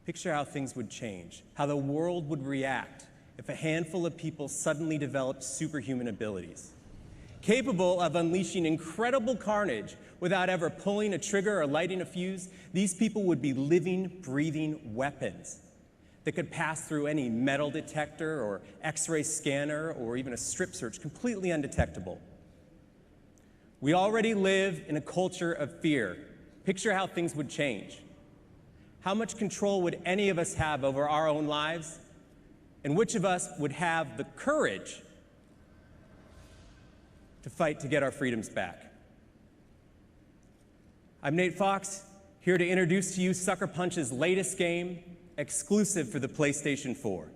[SPEAKER 7] picture how things would change, how the world would react if a handful of people suddenly developed superhuman abilities, capable of unleashing incredible carnage without ever pulling a trigger or lighting a fuse. These people would be living, breathing weapons that could pass through any metal detector or X-ray scanner or even a strip search completely undetectable. We already live in a culture of fear. Picture how things would change. How much control would any of us have over our own lives? And which of us would have the courage to fight to get our freedoms back? I'm Nate Fox, here to introduce to you Sucker Punch's latest game, exclusive for the PlayStation 4.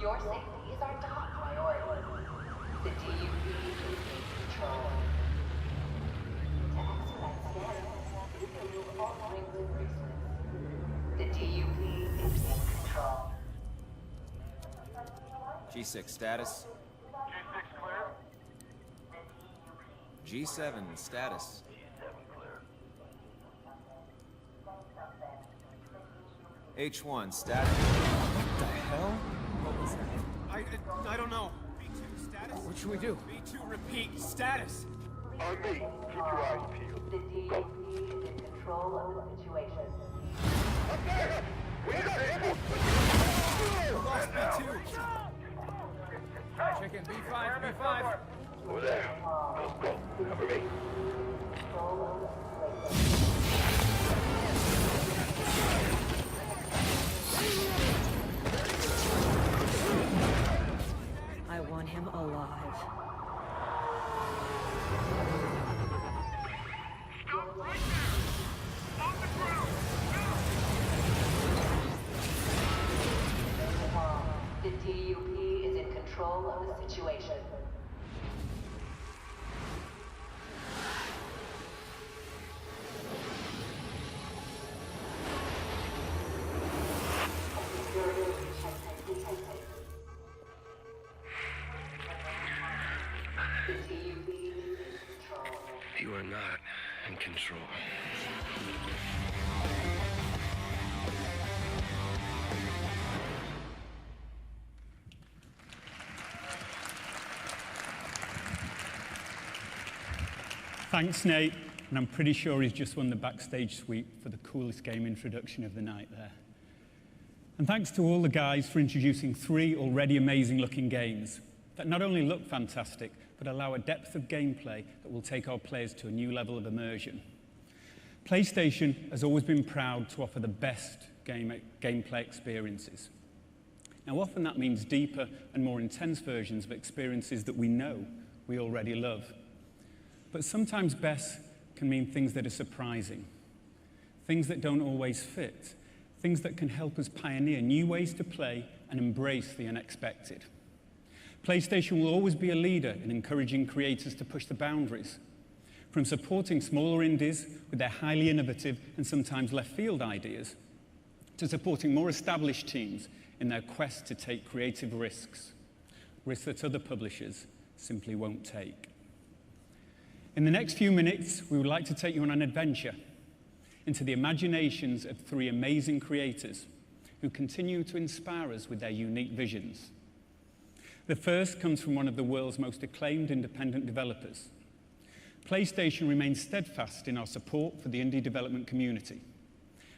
[SPEAKER 8] Your safety is our top priority. The DUP is in control. To expedite scanning, please remove all rings and bracelets. The DUP is in control.
[SPEAKER 11] G6 status. G6 clear. G7 status. H1 status. What the hell? What was that?
[SPEAKER 13] I don't know.
[SPEAKER 11] B2 status?
[SPEAKER 13] What should we do?
[SPEAKER 11] B2 repeat status.
[SPEAKER 8] On me. Keep your eyes peeled. The DUP is in control of the situation.
[SPEAKER 13] Up there! We got him!
[SPEAKER 11] Lost B2.
[SPEAKER 13] Chicken, B5, B5.
[SPEAKER 8] Over there. Go. Cover me.
[SPEAKER 18] I want him alive.
[SPEAKER 8] Stop right there! On the ground! The DUP is in control of the situation.
[SPEAKER 26] You are not in control.
[SPEAKER 25] Thanks, Nate. And I'm pretty sure he's just won the backstage suite for the coolest game introduction of the night there. And thanks to all the guys for introducing 3 already amazing-looking games that not only look fantastic, but allow a depth of gameplay that will take our players to a new level of immersion. PlayStation has always been proud to offer the best gameplay experiences. Now, often that means deeper and more intense versions of experiences that we know we already love. But sometimes best can mean things that are surprising, things that don't always fit, things that can help us pioneer new ways to play and embrace the unexpected. PlayStation will always be a leader in encouraging creators to push the boundaries. from supporting smaller indies with their highly innovative and sometimes left field ideas, to supporting more established teams in their quest to take creative risks that other publishers simply won't take. In the next few minutes, we would like to take you on an adventure into the imaginations of 3 amazing creators who continue to inspire us with their unique visions. The first comes from one of the world's most acclaimed independent developers. PlayStation remains steadfast in our support for the indie development community.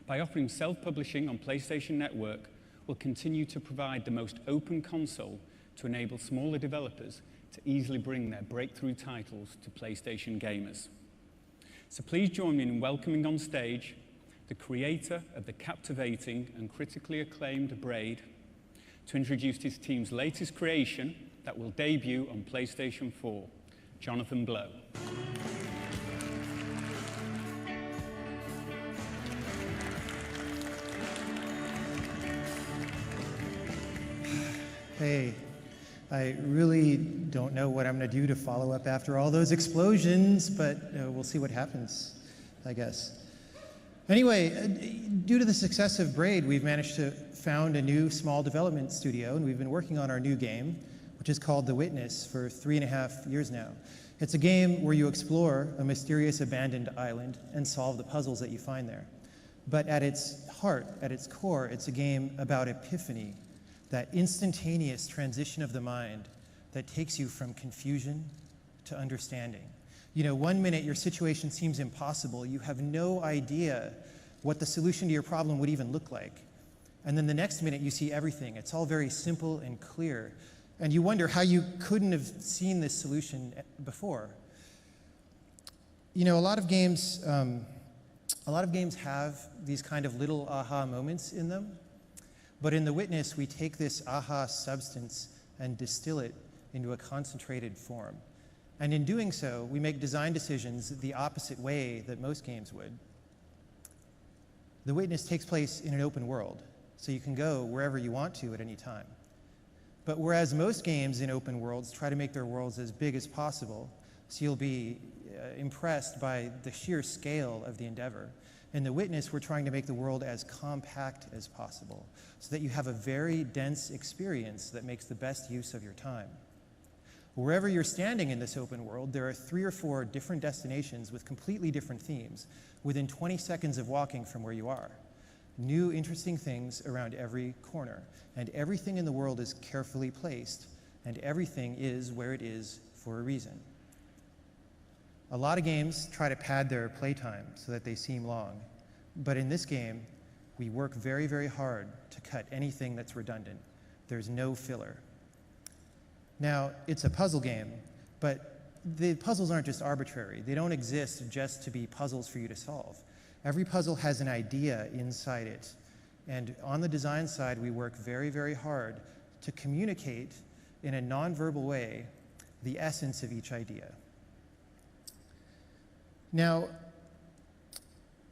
[SPEAKER 25] By offering self-publishing on PlayStation Network, we'll continue to provide the most open console to enable smaller developers to easily bring their breakthrough titles to PlayStation gamers. So please join me in welcoming on stage the creator of the captivating and critically acclaimed Braid to introduce his team's latest creation that will debut on PlayStation 4, Jonathan Blow.
[SPEAKER 2] Hey, I really don't know what I'm going to do to follow up after all those explosions, but we'll see what happens, I guess. Anyway, due to the success of Braid, we've managed to found a new small development studio, and we've been working on our new game, which is called The Witness, for 3.5 years now. It's a game where you explore a mysterious abandoned island and solve the puzzles that you find there. But at its heart, at its core, it's a game about epiphany, that instantaneous transition of the mind that takes you from confusion to understanding. You know, one minute your situation seems impossible. You have no idea what the solution to your problem would even look like. And then the next minute you see everything. It's all very simple and clear. And you wonder how you couldn't have seen this solution before. You know, a lot of games have these kind of little aha moments in them. But in The Witness, we take this aha substance and distill it into a concentrated form. And in doing so, we make design decisions the opposite way that most games would. The Witness takes place in an open world, so you can go wherever you want to at any time. But whereas most games in open worlds try to make their worlds as big as possible, so you'll be impressed by the sheer scale of the endeavor, in The Witness, we're trying to make the world as compact as possible, so that you have a very dense experience that makes the best use of your time. Wherever you're standing in this open world, there are 3 or 4 different destinations with completely different themes within 20 seconds of walking from where you are. New interesting things around every corner, and everything in the world is carefully placed, and everything is where it is for a reason. A lot of games try to pad their playtime so that they seem long, but in this game, we work very, very hard to cut anything that's redundant. There's no filler. Now, it's a puzzle game, but the puzzles aren't just arbitrary. They don't exist just to be puzzles for you to solve. Every puzzle has an idea inside it, and on the design side, we work very, very hard to communicate in a nonverbal way the essence of each idea. Now,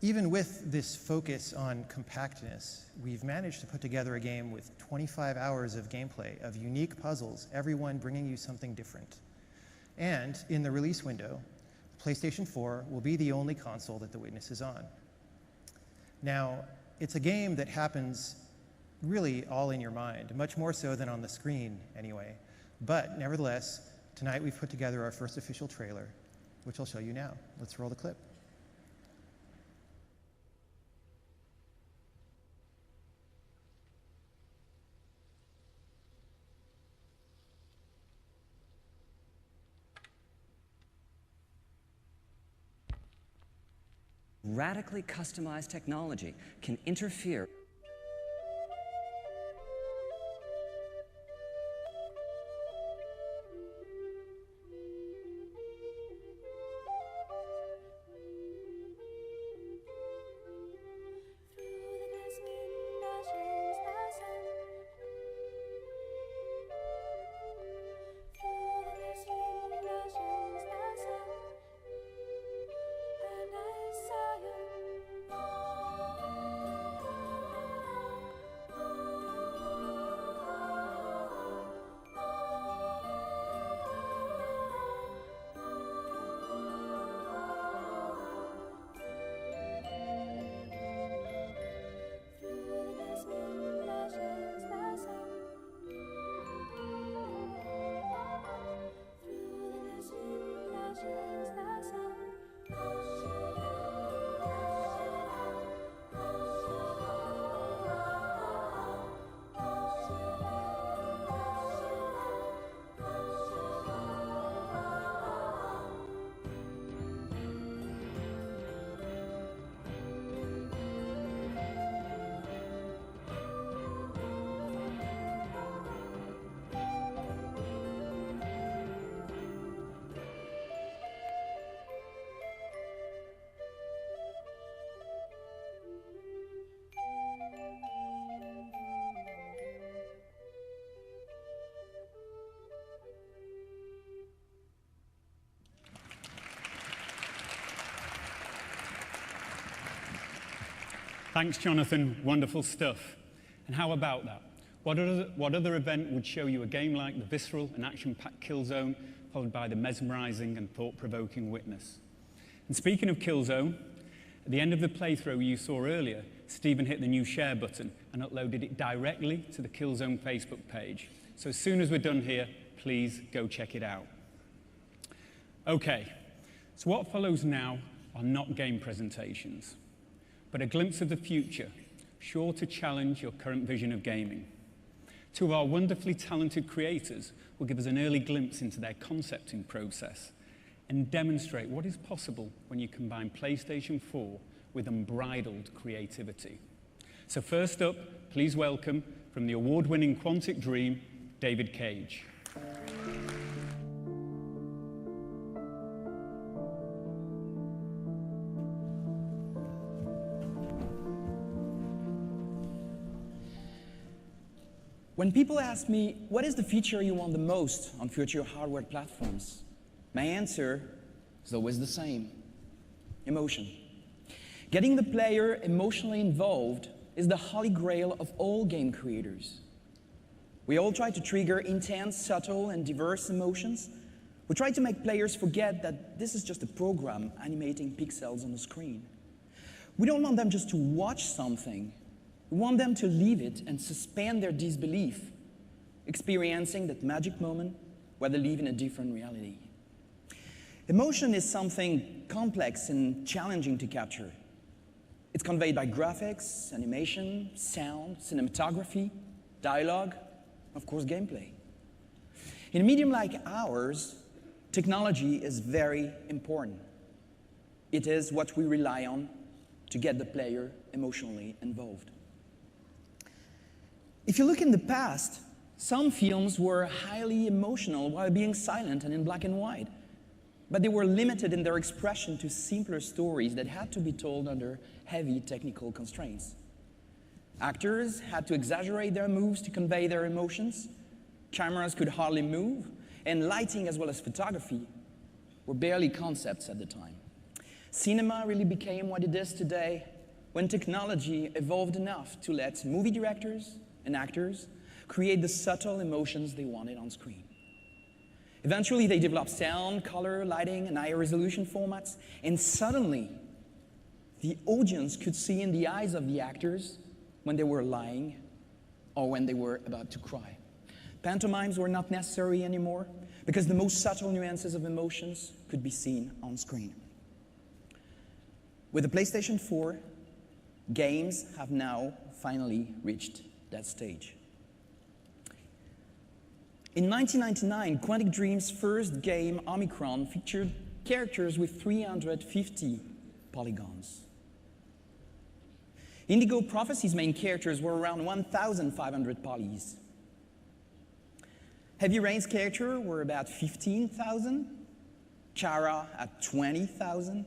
[SPEAKER 2] even with this focus on compactness, we've managed to put together a game with 25 hours of gameplay of unique puzzles, every one bringing you something different. And in the release window, PlayStation 4 will be the only console that The Witness is on. Now, it's a game that happens really all in your mind, much more so than on the screen anyway. But nevertheless, tonight we've put together our first official trailer, which I'll show you now. Let's roll the clip.
[SPEAKER 12] Radically customized technology can interfere.
[SPEAKER 25] Thanks, Jonathan. Wonderful stuff. And how about that? What other event would show you a game like the visceral and action-packed Killzone, followed by the mesmerizing and thought-provoking Witness? And speaking of Killzone, at the end of the playthrough you saw earlier, Stephen hit the new share button and uploaded it directly to the Killzone Facebook page. So as soon as we're done here, please go check it out. Okay, so what follows now are not game presentations, but a glimpse of the future, sure to challenge your current vision of gaming. Two of our wonderfully talented creators will give us an early glimpse into their concepting process and demonstrate what is possible when you combine PlayStation 4 with unbridled creativity. So first up, please welcome, from the award-winning Quantic Dream, David Cage.
[SPEAKER 14] When people ask me, what is the feature you want the most on future hardware platforms? My answer is always the same: emotion. Getting the player emotionally involved is the holy grail of all game creators. We all try to trigger intense, subtle, and diverse emotions. We try to make players forget that this is just a program animating pixels on the screen. We don't want them just to watch something. We want them to live it and suspend their disbelief, experiencing that magic moment where they live in a different reality. Emotion is something complex and challenging to capture. It's conveyed by graphics, animation, sound, cinematography, dialogue, of course, gameplay. In a medium like ours, technology is very important. It is what we rely on to get the player emotionally involved. If you look in the past, some films were highly emotional while being silent and in black and white, but they were limited in their expression to simpler stories that had to be told under heavy technical constraints. Actors had to exaggerate their moves to convey their emotions, cameras could hardly move, and lighting as well as photography were barely concepts at the time. Cinema really became what it is today when technology evolved enough to let movie directors and actors create the subtle emotions they wanted on screen. Eventually, they developed sound, color, lighting, and higher resolution formats, and suddenly, the audience could see in the eyes of the actors when they were lying or when they were about to cry. Pantomimes were not necessary anymore because the most subtle nuances of emotions could be seen on screen. With the PlayStation 4, games have now finally reached that stage. In 1999, Quantic Dream's first game, Omicron, featured characters with 350 polygons. Indigo Prophecy's main characters were around 1,500 polys. Heavy Rain's characters were about 15,000, Chara at 20,000.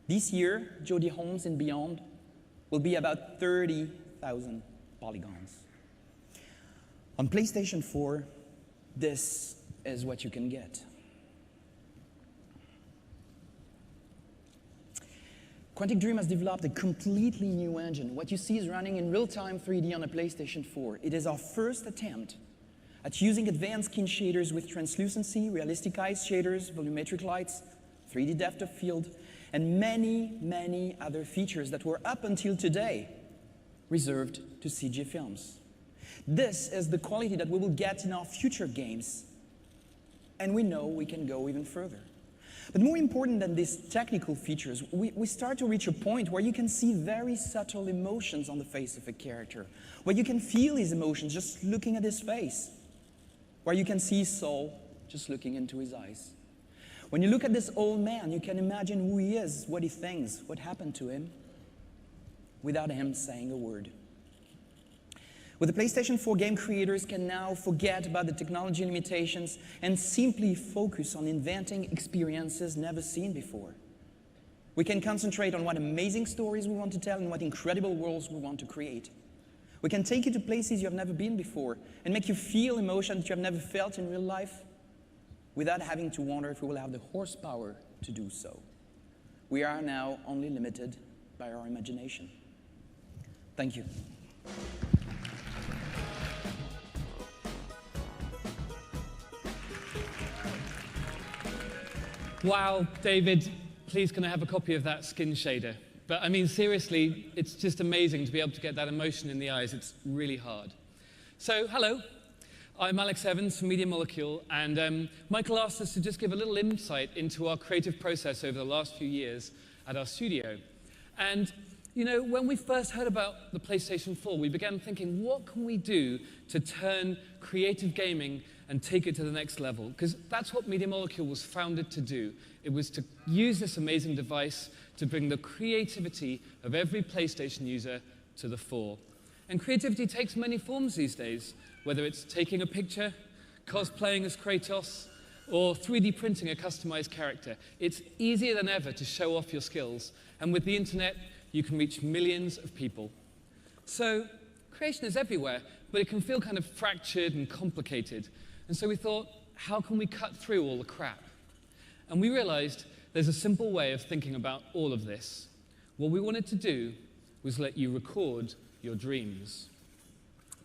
[SPEAKER 14] This year, Jodie Holmes and Beyond will be about 30,000 polygons. On PlayStation 4, this is what you can get. Quantic Dream has developed a completely new engine. What you see is running in real-time 3D on a PlayStation 4. It is our first attempt at using advanced skin shaders with translucency, realistic ice shaders, volumetric lights, 3D depth of field, and many, many other features that were up until today reserved to CG films. This is the quality that we will get in our future games, and we know we can go even further. But more important than these technical features, we start to reach a point where you can see very subtle emotions on the face of a character, where you can feel his emotions just looking at his face, where you can see his soul just looking into his eyes. When you look at this old man, you can imagine who he is, what he thinks, what happened to him, without him saying a word. With the PlayStation 4, game creators can now forget about the technology limitations and simply focus on inventing experiences never seen before. We can concentrate on what amazing stories we want to tell and what incredible worlds we want to create. We can take you to places you have never been before and make you feel emotions you have never felt in real life without having to wonder if we will have the horsepower to do so. We are now only limited by our imagination. Thank you.
[SPEAKER 15] Wow, David, please can I have a copy of that skin shader? But I mean, seriously, it's just amazing to be able to get that emotion in the eyes. It's really hard. So, hello. I'm Alex Evans from Media Molecule, and Michael asked us to just give a little insight into our creative process over the last few years at our studio. And, you know, when we first heard about the PlayStation 4, we began thinking, what can we do to turn creative gaming and take it to the next level? Because that's what Media Molecule was founded to do. It was to use this amazing device to bring the creativity of every PlayStation user to the fore. And creativity takes many forms these days, whether it's taking a picture, cosplaying as Kratos, or 3D printing a customized character. It's easier than ever to show off your skills, and with the internet, you can reach millions of people. So, creation is everywhere, but it can feel kind of fractured and complicated. And so we thought, how can we cut through all the crap? And we realized there's a simple way of thinking about all of this. What we wanted to do was let you record your dreams.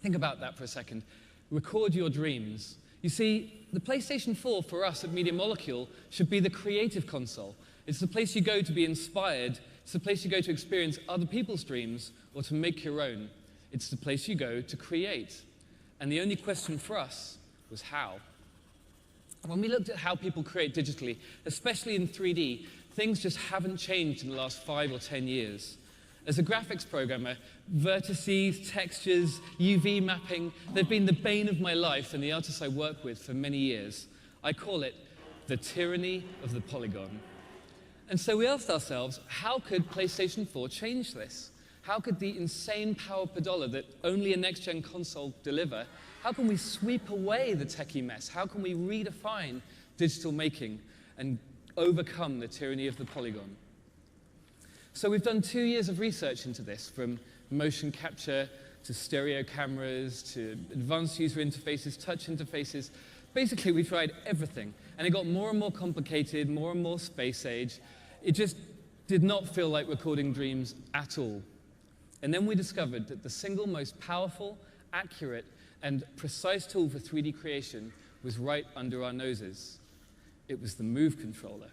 [SPEAKER 15] Think about that for a second. Record your dreams. You see, the PlayStation 4 for us at Media Molecule should be the creative console. It's the place you go to be inspired. It's the place you go to experience other people's dreams or to make your own. It's the place you go to create. And the only question for us was how. When we looked at how people create digitally, especially in 3D, things just haven't changed in the last 5 or 10 years. As a graphics programmer, vertices, textures, UV mapping, they've been the bane of my life and the artists I work with for many years. I call it the tyranny of the polygon. And so we asked ourselves, how could PlayStation 4 change this? How could the insane power per dollar that only a next-gen console deliver, how can we sweep away the techie mess? How can we redefine digital making and overcome the tyranny of the polygon? So we've done 2 years of research into this, from motion capture to stereo cameras to advanced user interfaces, touch interfaces. Basically, we tried everything, and it got more and more complicated, more and more space age. It just did not feel like recording dreams at all. And then we discovered that the single most powerful, accurate, and precise tool for 3D creation was right under our noses. It was the Move controller.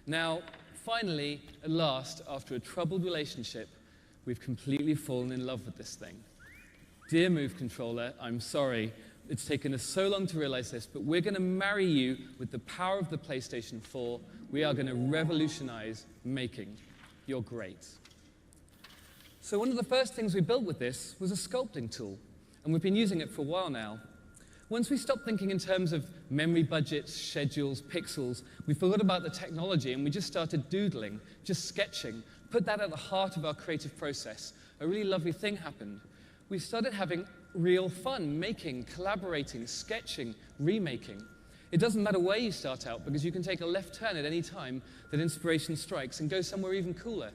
[SPEAKER 15] Now, finally, at last, after a troubled relationship, we've completely fallen in love with this thing. Dear Move controller, I'm sorry it's taken us so long to realize this, but we're going to marry you with the power of the PlayStation 4. We are going to revolutionize making. You're great. So one of the first things we built with this was a sculpting tool, and we've been using it for a while now. Once we stopped thinking in terms of memory budgets, schedules, pixels, we forgot about the technology and we just started doodling, just sketching, put that at the heart of our creative process. A really lovely thing happened. We started having real fun making, collaborating, sketching, remaking. It doesn't matter where you start out because you can take a left turn at any time that inspiration strikes and go somewhere even cooler.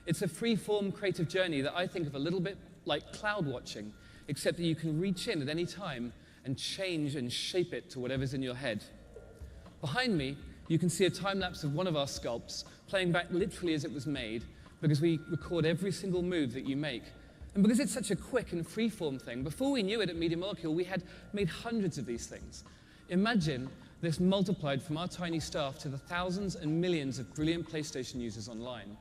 [SPEAKER 15] It's a free-form creative journey that I think of a little bit like cloud watching, except that you can reach in at any time and change and shape it to whatever's in your head. Behind me, you can see a time-lapse of one of our sculpts playing back literally as it was made, because we record every single move that you make. And because it's such a quick and free-form thing, before we knew it at Media Molecule, we had made hundreds of these things. Imagine this multiplied from our tiny staff to the thousands and millions of brilliant PlayStation users online.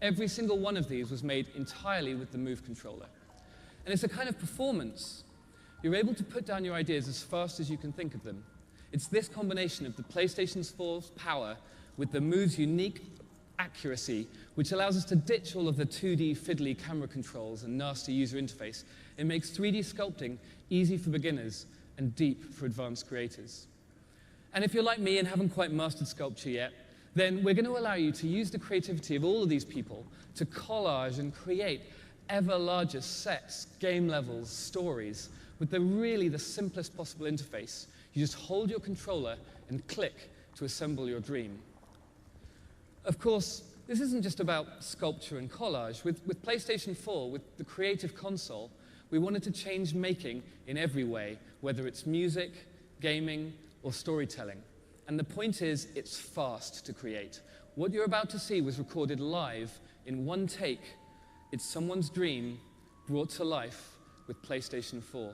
[SPEAKER 15] Every single one of these was made entirely with the Move controller. And it's a kind of performance. You're able to put down your ideas as fast as you can think of them. It's this combination of the PlayStation 4's power with the Move's unique accuracy, which allows us to ditch all of the 2D fiddly camera controls and nasty user interface. It makes 3D sculpting easy for beginners and deep for advanced creators. And if you're like me and haven't quite mastered sculpture yet, then we're going to allow you to use the creativity of all of these people to collage and create ever larger sets, game levels, stories, with the simplest possible interface. You just hold your controller and click to assemble your dream. Of course, this isn't just about sculpture and collage. With PlayStation 4, with the creative console, we wanted to change making in every way, whether it's music, gaming, or storytelling. And the point is, it's fast to create. What you're about to see was recorded live in one take. It's someone's dream brought to life with PlayStation 4.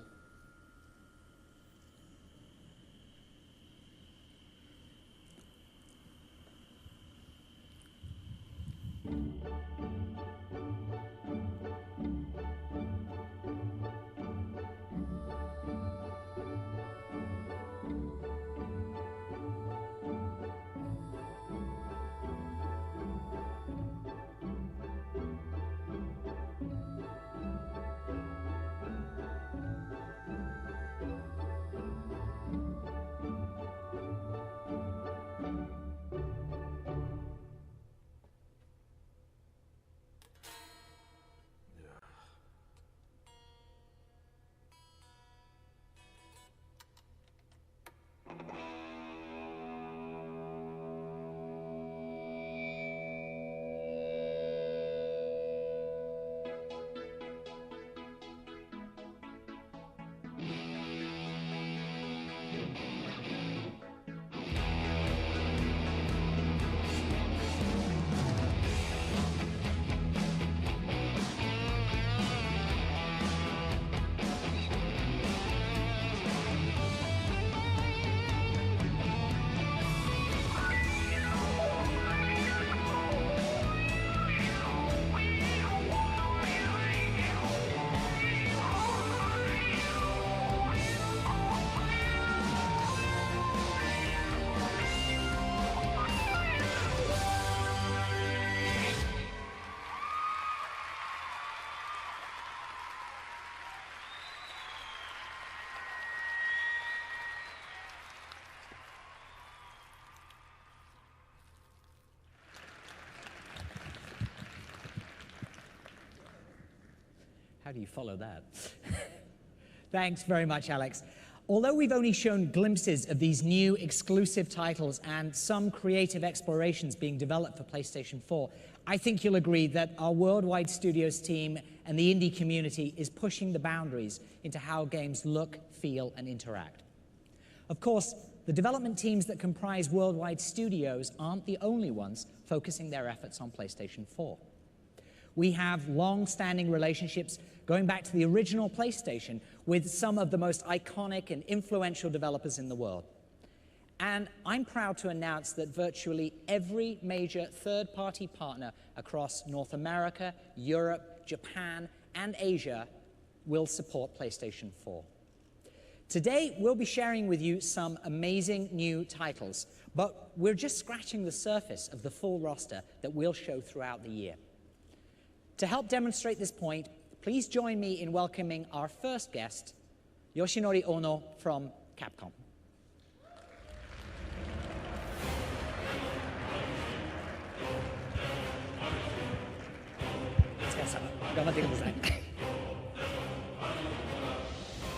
[SPEAKER 10] How do you follow that? Thanks very much, Alex. Although we've only shown glimpses of these new exclusive titles and some creative explorations being developed for PlayStation 4, I think you'll agree that our Worldwide Studios team and the indie community is pushing the boundaries into how games look, feel, and interact. Of course, the development teams that comprise Worldwide Studios aren't the only ones focusing their efforts on PlayStation 4. We have long-standing relationships going back to the original PlayStation with some of the most iconic and influential developers in the world. And I'm proud to announce that virtually every major third-party partner across North America, Europe, Japan, and Asia will support PlayStation 4. Today, we'll be sharing with you some amazing new titles, but we're just scratching the surface of the full roster that we'll show throughout the year. To help demonstrate this point, please join me in welcoming our first guest, Yoshinori Ono from Capcom.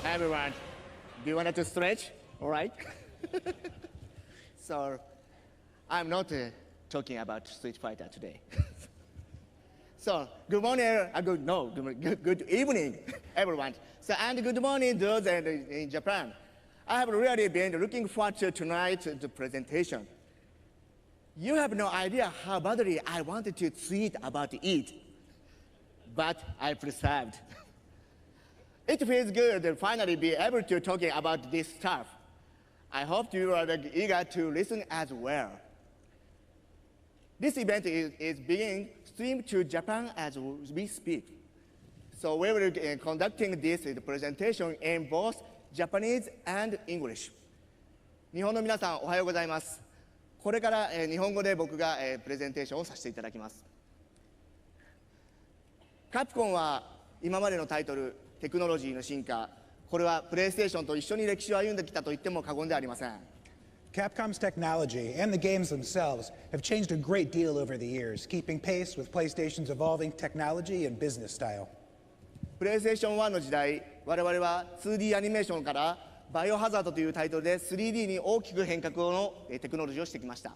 [SPEAKER 16] Hi everyone, do you want to stretch? All right. So, I'm not talking about Street Fighter today. So, good morning, good evening, everyone. So, and good morning those in Japan. I have really been looking forward to tonight's presentation. You have no idea how badly I wanted to tweet about it, but I persevered. It feels good to finally be able to talk about this stuff. I hope you are eager to listen as well. This event is being streamed to Japan as we speak. So we will be conducting this presentation in both Japanese and English. 日本の皆さん、おはようございます。これから日本語で僕がプレゼンテーションをさせていただきます。カプコンは今までのタイトル、テクノロジーの進化、これはプレイステーションと一緒に歴史を歩んできたと言っても過言ではありません。
[SPEAKER 17] Capcom's technology and the games themselves have changed a great deal over the years, keeping pace with PlayStation's evolving technology and business style.
[SPEAKER 16] プレイステーション1の時代、我々は 2D アニメーションからバイオハザードというタイトルで 3D に大きく変革のテクノロジーをしてきました。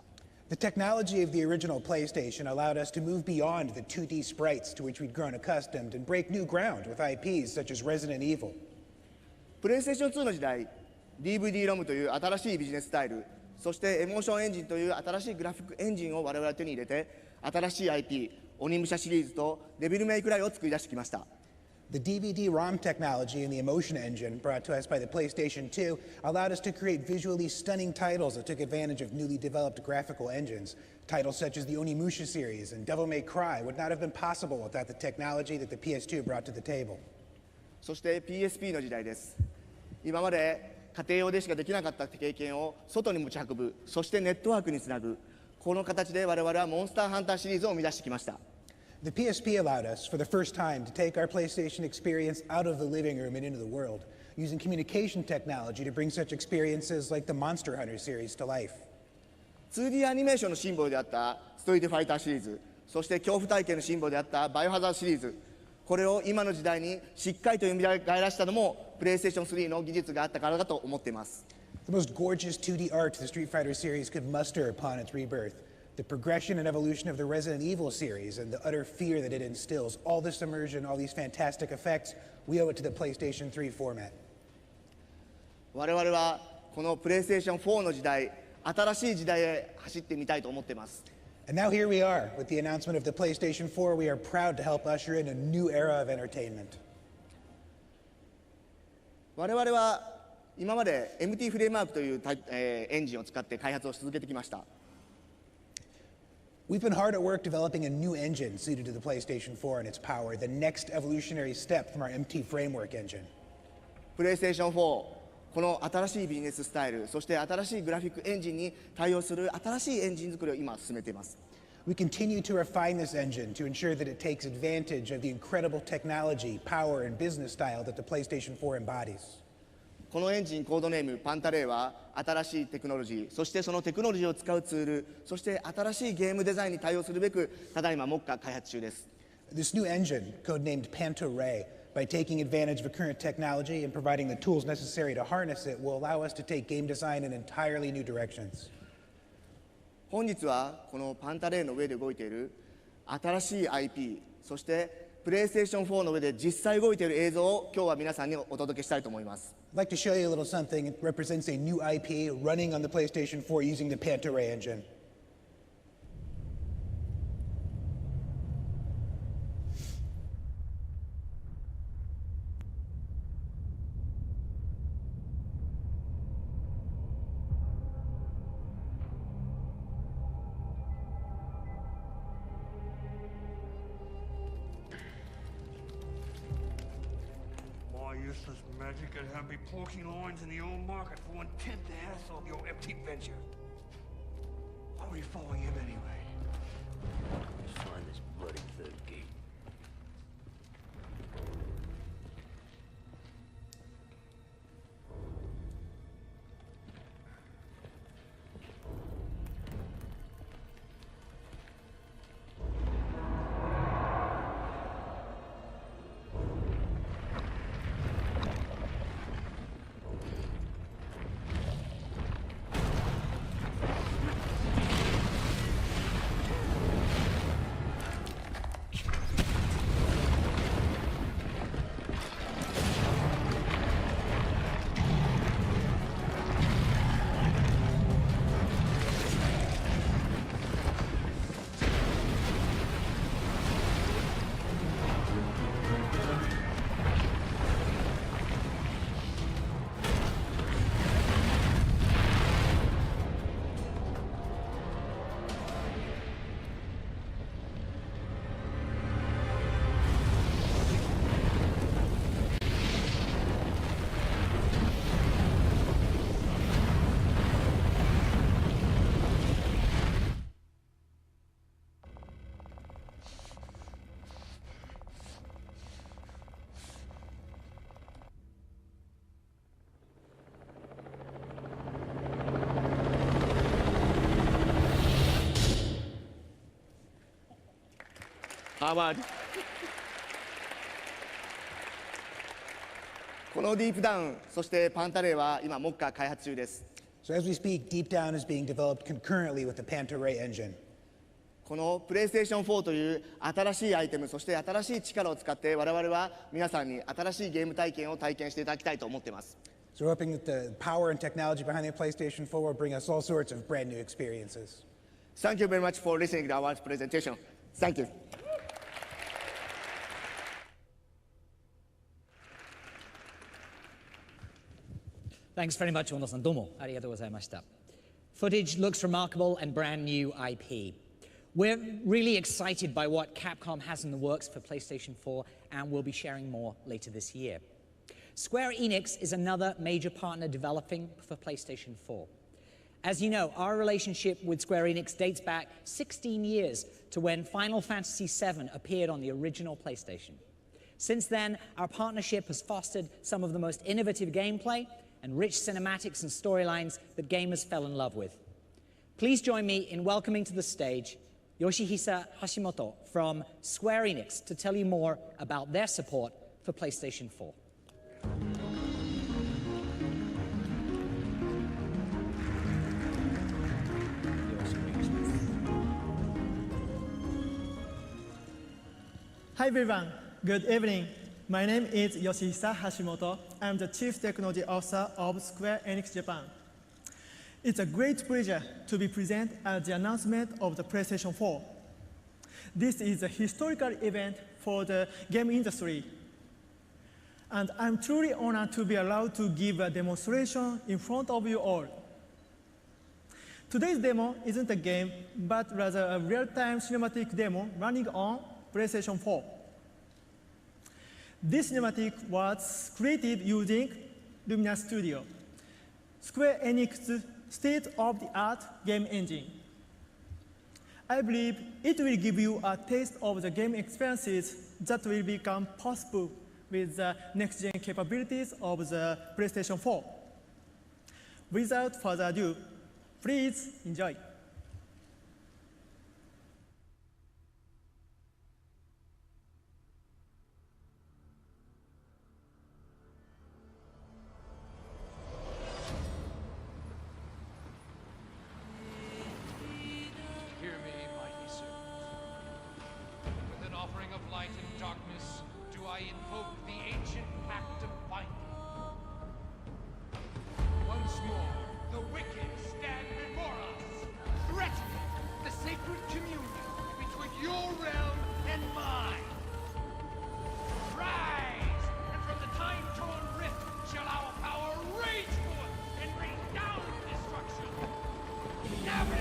[SPEAKER 17] The technology of the original PlayStation allowed us to move beyond the 2D sprites to which we'd grown accustomed and break new ground with IPs such as Resident Evil.
[SPEAKER 16] プレイステーション2の時代、DVD ロムという新しいビジネススタイル、そしてエモーションエンジンという新しいグラフィックエンジンを我々は手に入れて、新しい IP、鬼武者シリーズとデビルメイクライを作り出してきました。
[SPEAKER 17] The DVD-ROM technology and the emotion engine brought to us by the PlayStation 2 allowed us to create visually stunning titles that took advantage of newly developed graphical engines. Titles such as the Onimusha series and Devil May Cry would not have been possible without the technology that the PS2 brought to the table.
[SPEAKER 16] そして PSP の時代です。今まで家庭用でしかできなかった経験を外に持ち運ぶ、そしてネットワークにつなぐ、この形で我々はモンスターハンターシリーズを生み出してきました。
[SPEAKER 17] The PSP allowed us, for the first time, to take our PlayStation experience out of the living room and into the world, using communication technology to bring such experiences like the Monster Hunter series to life.
[SPEAKER 16] 2D アニメーションのシンボルであったストリートファイターシリーズ、そして恐怖体験のシンボルであったバイオハザードシリーズ、これを今の時代にしっかりと蘇らしたのも PlayStation 3の技術があったからだと思っています。
[SPEAKER 17] The most gorgeous 2D art the Street Fighter series could muster upon its rebirth. The progression and evolution of the Resident Evil series and the utter fear that it instills, all this immersion, all these fantastic effects, we owe it to the PlayStation 3 format.
[SPEAKER 16] 我々はこの PlayStation 4の時代、新しい時代へ走ってみたいと思っています。
[SPEAKER 17] And now here we are, with the announcement of the PlayStation 4, we are proud to help usher in a new era of entertainment.
[SPEAKER 16] 我々は今まで MT フレームワークというエンジンを使って開発を続けてきました。
[SPEAKER 17] We've been hard at work developing a new engine suited to the PlayStation 4 and its power, the next evolutionary step from our MT framework engine.
[SPEAKER 16] PlayStation 4、この新しいビジネススタイル、そして新しいグラフィックエンジンに対応する新しいエンジン作りを今進めています。
[SPEAKER 17] We continue to refine this engine to ensure that it takes advantage of the incredible technology, power, and business style that the PlayStation 4 embodies.
[SPEAKER 16] このエンジンコードネームパンタレイは新しいテクノロジー、そしてそのテクノロジーを使うツール、そして新しいゲームデザインに対応するべくただいま目下開発中です。
[SPEAKER 17] This new engine, codenamed Panto-Ray, by taking advantage of current technology and providing the tools necessary to harness it, will allow us to take game design in entirely new directions.
[SPEAKER 16] 本日はこのパンタレイの上で動いている新しい IP、そしてPlayStation 4の上で実際動いている映像を今日は皆さんにお届けしたいと思います。
[SPEAKER 17] I'd like to show you a little something. It represents a new IP running on the PlayStation 4 using the Panto-Ray engine.
[SPEAKER 13] Useless magic could have me poking lines in the old market for 1/10 the hassle of your empty venture. Why were you following him anyway?
[SPEAKER 26] Let's find this bloody third gate.
[SPEAKER 16] Harvard このディープダウン、そしてパンタレイは今目下開発中です。
[SPEAKER 17] So as we speak, Deep Down is being developed concurrently with the Panto-Ray engine.
[SPEAKER 16] この PlayStation 4という新しいアイテム、そして新しい力を使って我々は皆さんに新しいゲーム体験を体験していただきたいと思っています。
[SPEAKER 17] So we're hoping that the power and technology behind the PlayStation 4 will bring us all sorts of brand new experiences.
[SPEAKER 16] Thank you very much for listening to our presentation. Thank you.
[SPEAKER 10] Thanks very much, Ono-san. Domo. Arigatou gozaimashita. Footage looks remarkable and brand new IP. We're really excited by what Capcom has in the works for PlayStation 4, and we'll be sharing more later this year. Square Enix is another major partner developing for PlayStation 4. As you know, our relationship with Square Enix dates back 16 years to when Final Fantasy VII appeared on the original PlayStation. Since then, our partnership has fostered some of the most innovative gameplay and rich cinematics and storylines that gamers fell in love with. Please join me in welcoming to the stage Yoshihisa Hashimoto from Square Enix to tell you more about their support for PlayStation 4.
[SPEAKER 9] Hi everyone, good evening. My name is Yoshihisa Hashimoto. I'm the Chief Technology Officer of Square Enix Japan. It's a great pleasure to be present at the announcement of the PlayStation 4. This is a historical event for the game industry. And I'm truly honored to be allowed to give a demonstration in front of you all. Today's demo isn't a game, but rather a real-time cinematic demo running on PlayStation 4. This cinematic was created using Lumina Studio, Square Enix's state-of-the-art game engine. I believe it will give you a taste of the game experiences that will become possible with the next-gen capabilities of the PlayStation 4. Without further ado, please enjoy.
[SPEAKER 20] Hear me, mighty servant. With an offering of light and darkness, do I invoke the ancient pact of binding. Once more, the wicked stand before us, threatening the sacred communion between your realm and mine. Rise, and from the time-torn rift shall our power rage forth and bring down destruction. Never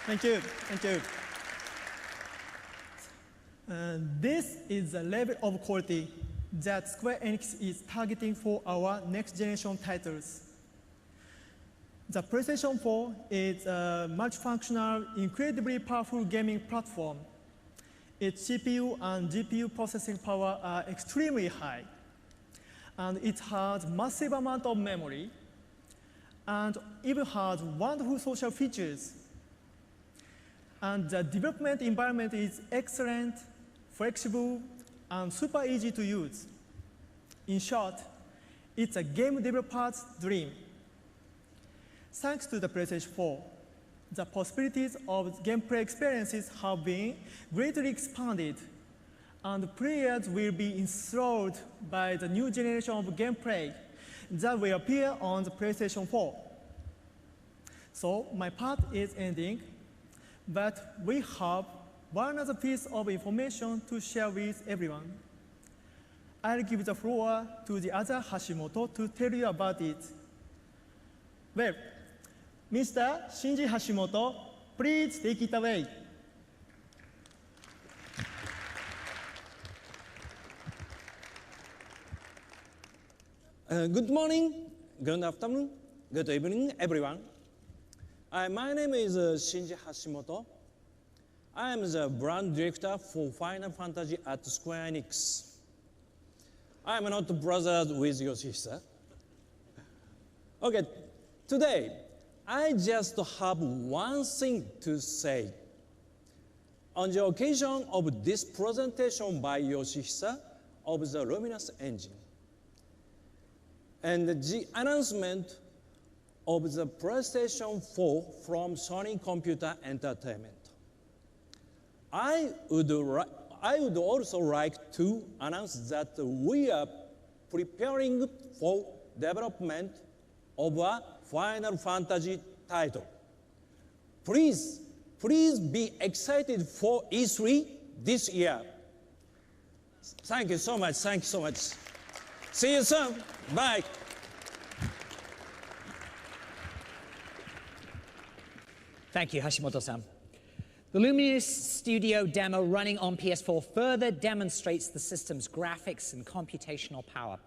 [SPEAKER 9] Thank you. Thank you. This is the level of quality that Square Enix is targeting for our next generation titles. The PlayStation 4 is a multifunctional, incredibly powerful gaming platform. Its CPU and GPU processing power are extremely high, and it has massive amount of memory, and even has wonderful social features. And the development environment is excellent, flexible, and super easy to use. In short, it's a game developer's dream. Thanks to the PlayStation 4, the possibilities of gameplay experiences have been greatly expanded, and players will be enthralled by the new generation of gameplay that will appear on the PlayStation 4. So my part is ending, but we have one other piece of information to share with everyone. I'll give the floor to the other Hashimoto to tell you about it. Well, Mr. Shinji Hashimoto, please take it away.
[SPEAKER 3] Good morning, good afternoon, good evening, everyone. My name is Shinji Hashimoto. I am the brand director for Final Fantasy at Square Enix. I am not brothers with Yoshihisa. Okay, today, I just have one thing to say. On the occasion of this presentation by Yoshihisa of the Luminous engine, and the announcement of the PlayStation 4 from Sony Computer Entertainment, I would also like to announce that we are preparing for development of a Final Fantasy title. Please be excited for E3 this year. Thank you so much, thank you so much. See you soon, bye.
[SPEAKER 10] Thank you, Hashimoto-san. The Luminous Studio demo running on PS4 further demonstrates the system's graphics and computational power.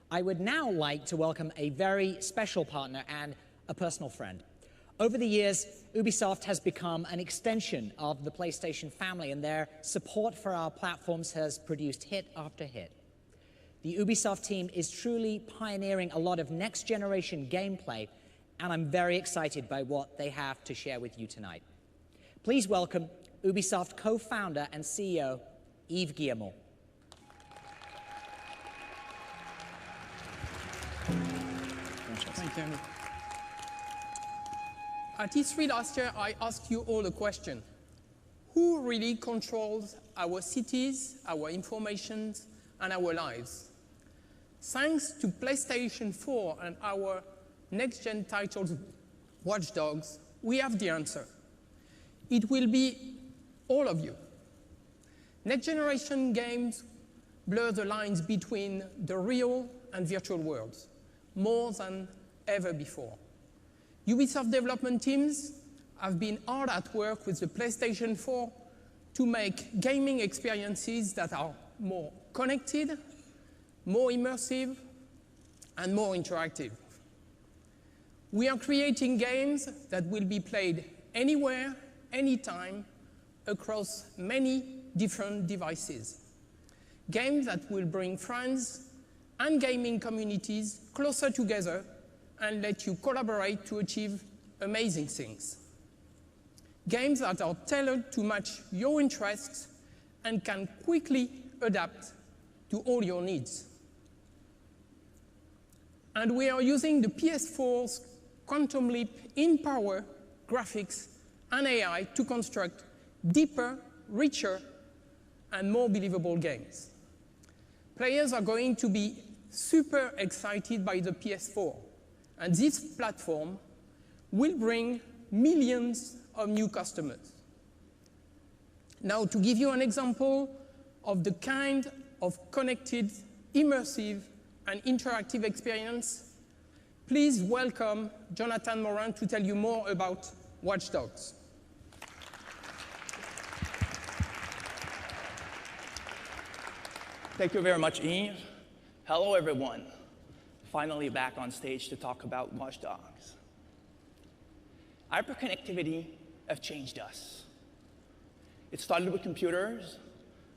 [SPEAKER 10] I would now like to welcome a very special partner and a personal friend. Over the years, Ubisoft has become an extension of the PlayStation family, and their support for our platforms has produced hit after hit. The Ubisoft team is truly pioneering a lot of next-generation gameplay, and I'm very excited by what they have to share with you tonight. Please welcome Ubisoft co-founder and CEO, Yves Guillemot.
[SPEAKER 19] Thank you. At E3 last year, I asked you all a question. Who really controls our cities, our information, and our lives? Thanks to PlayStation 4 and our next-gen titles, Watch Dogs, we have the answer. It will be all of you. Next-generation games blur the lines between the real and virtual worlds, more than ever before. Ubisoft development teams have been hard at work with the PlayStation 4 to make gaming experiences that are more connected, more immersive, and more interactive. We are creating games that will be played anywhere, anytime, across many different devices. Games that will bring friends and gaming communities closer together and let you collaborate to achieve amazing things. Games that are tailored to match your interests and can quickly adapt to all your needs. And we are using the PS4's quantum leap in power, graphics, and AI to construct deeper, richer, and more believable games. Players are going to be super excited by the PS4, and this platform will bring millions of new customers. Now, to give you an example of the kind of connected, immersive, and interactive experience, please welcome Jonathan Morin to tell you more about Watch Dogs.
[SPEAKER 14] Thank you very much, Eve. Hello, everyone. Finally back on stage to talk about Watch Dogs. Hyperconnectivity has changed us. It started with computers,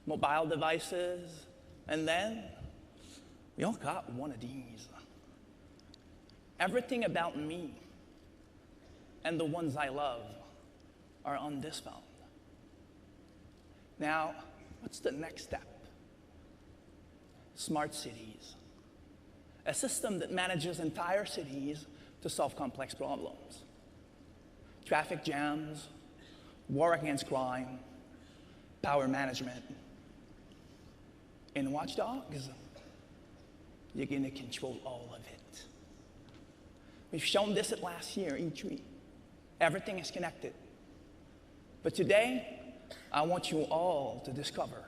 [SPEAKER 14] mobile devices, and then we all got one of these. Everything about me and the ones I love are on this phone. Now, what's the next step? Smart cities. A system that manages entire cities to solve complex problems. Traffic jams, war against crime, power management. In Watch Dogs, you're going to control all of it. We've shown this at last year, E3. Everything is connected. But today, I want you all to discover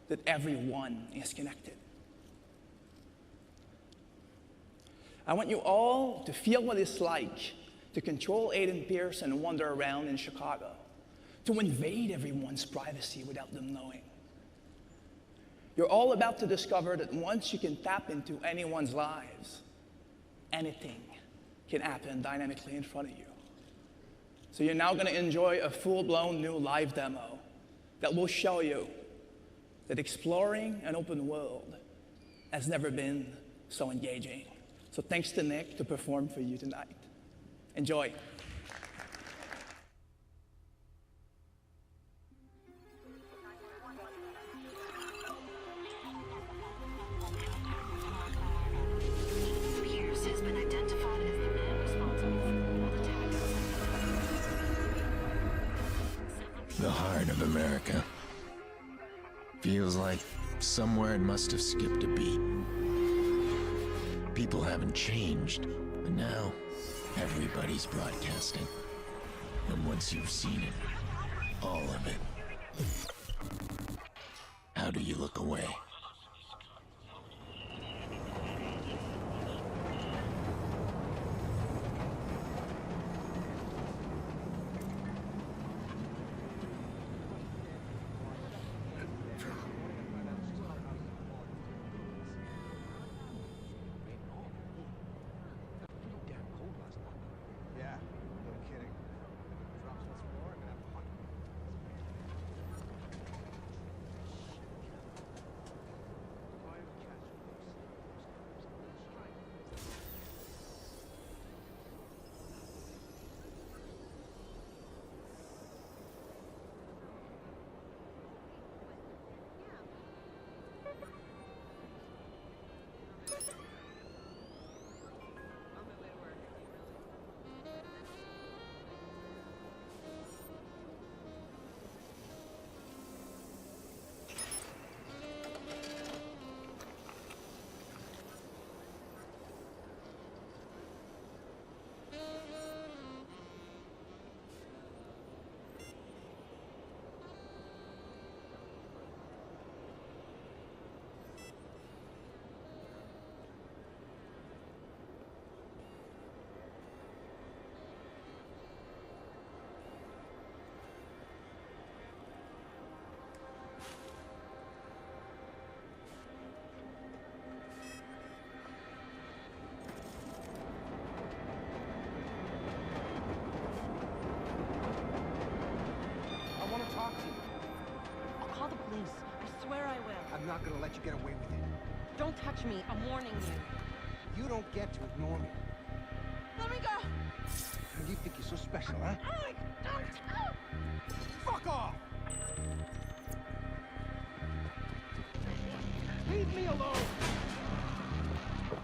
[SPEAKER 14] that everyone is connected. I want you all to feel what it's like to control Aiden Pierce and wander around in Chicago, to invade everyone's privacy without them knowing. You're all about to discover that once you can tap into anyone's lives, anything can happen dynamically in front of you. So you're now going to enjoy a full-blown new live demo that will show you that exploring an open world has never been so engaging. So thanks to Nick to perform for you tonight. Enjoy.
[SPEAKER 8] Pierce has been identified as the man responsible for all attacks.
[SPEAKER 1] The heart of America. Feels like somewhere it must have skipped a beat. People haven't changed, but now everybody's broadcasting. And once you've seen it, all of it, how do you look away?
[SPEAKER 20] I'm not gonna let you get away with it.
[SPEAKER 18] Don't touch me. I'm warning you.
[SPEAKER 20] You don't get to ignore me.
[SPEAKER 18] Let me go!
[SPEAKER 20] You think you're so special, huh?
[SPEAKER 18] Oh,
[SPEAKER 20] Fuck off! Leave me alone!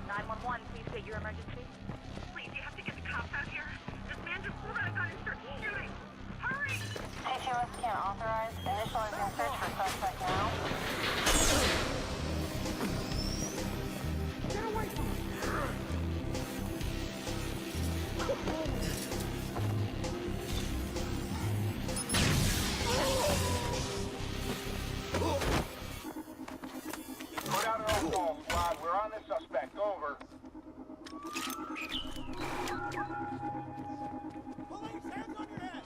[SPEAKER 8] 911, please state your emergency. Please, you have to get the cops out here. This man just pulled out a gun and started shooting. Hurry! HOS can't authorize. Initializing search for suspect now.
[SPEAKER 20] Get away from me!
[SPEAKER 13] Put out an all squad. We're on the suspect. Over.
[SPEAKER 20] Police, hands on your head!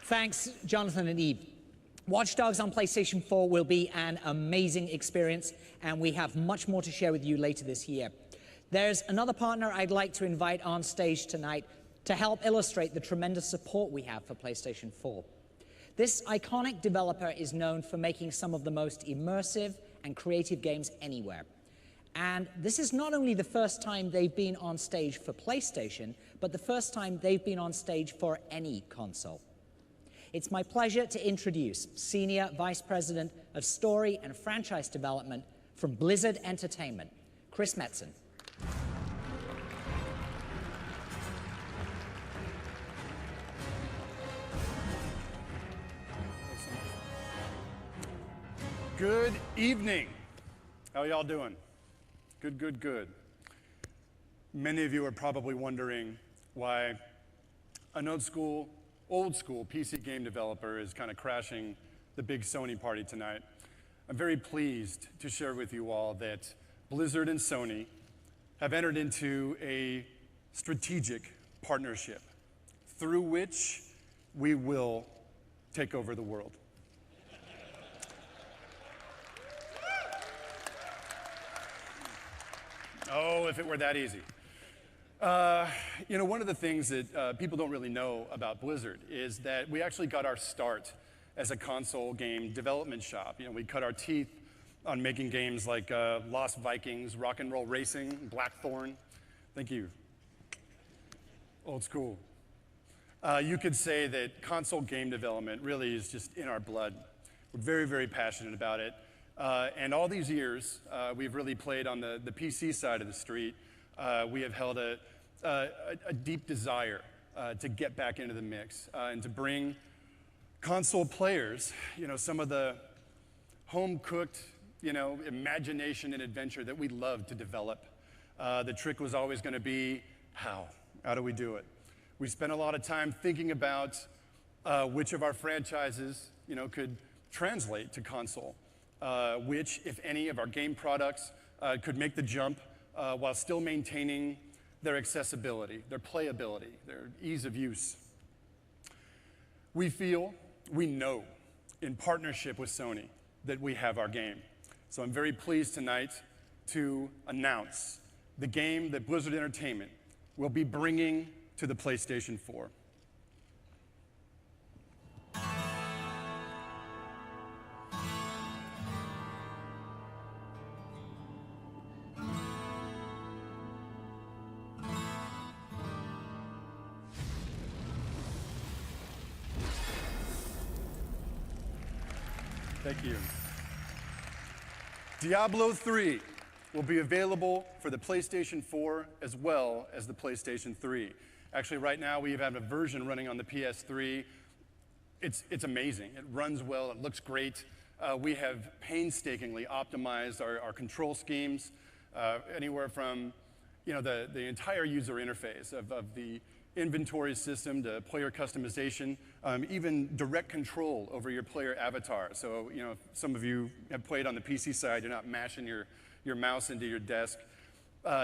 [SPEAKER 10] Thanks, Jonathan and Eve. Watch Dogs on PlayStation 4 will be an amazing experience, and we have much more to share with you later this year. There's another partner I'd like to invite on stage tonight to help illustrate the tremendous support we have for PlayStation 4. This iconic developer is known for making some of the most immersive and creative games anywhere. And this is not only the first time they've been on stage for PlayStation, but the first time they've been on stage for any console. It's my pleasure to introduce Senior Vice President of Story and Franchise Development from Blizzard Entertainment, Chris Metzen.
[SPEAKER 4] Good evening. How are y'all doing? Good, good, good. Many of you are probably wondering why an old school PC game developer is kind of crashing the big Sony party tonight. I'm very pleased to share with you all that Blizzard and Sony have entered into a strategic partnership through which we will take over the world. Oh, if it were that easy. You know, one of the things that people don't really know about Blizzard is that we actually got our start as a console game development shop. You know, we cut our teeth on making games like Lost Vikings, Rock and Roll Racing, Blackthorn. Thank you. Old school. You could say that console game development really is just in our blood. We're very, very passionate about it. And all these years, we've really played on the PC side of the street. We have held a deep desire to get back into the mix and to bring console players, you know, some of the home-cooked, you know, imagination and adventure that we love to develop. The trick was always going to be how? How do we do it? We spent a lot of time thinking about which of our franchises, you know, could translate to console, which, if any, of our game products could make the jump while still maintaining their accessibility, their playability, their ease of use. We know, in partnership with Sony, that we have our game. So I'm very pleased tonight to announce the game that Blizzard Entertainment will be bringing to the PlayStation 4. Thank you. Diablo 3 will be available for the PlayStation 4 as well as the PlayStation 3. Actually, right now we have a version running on the PS3. It's amazing. It runs well. It looks great. We have painstakingly optimized our control schemes, anywhere from, you know, the entire user interface of the inventory system to player customization, even direct control over your player avatar. So, you know, if some of you have played on the PC side, you're not mashing your mouse into your desk.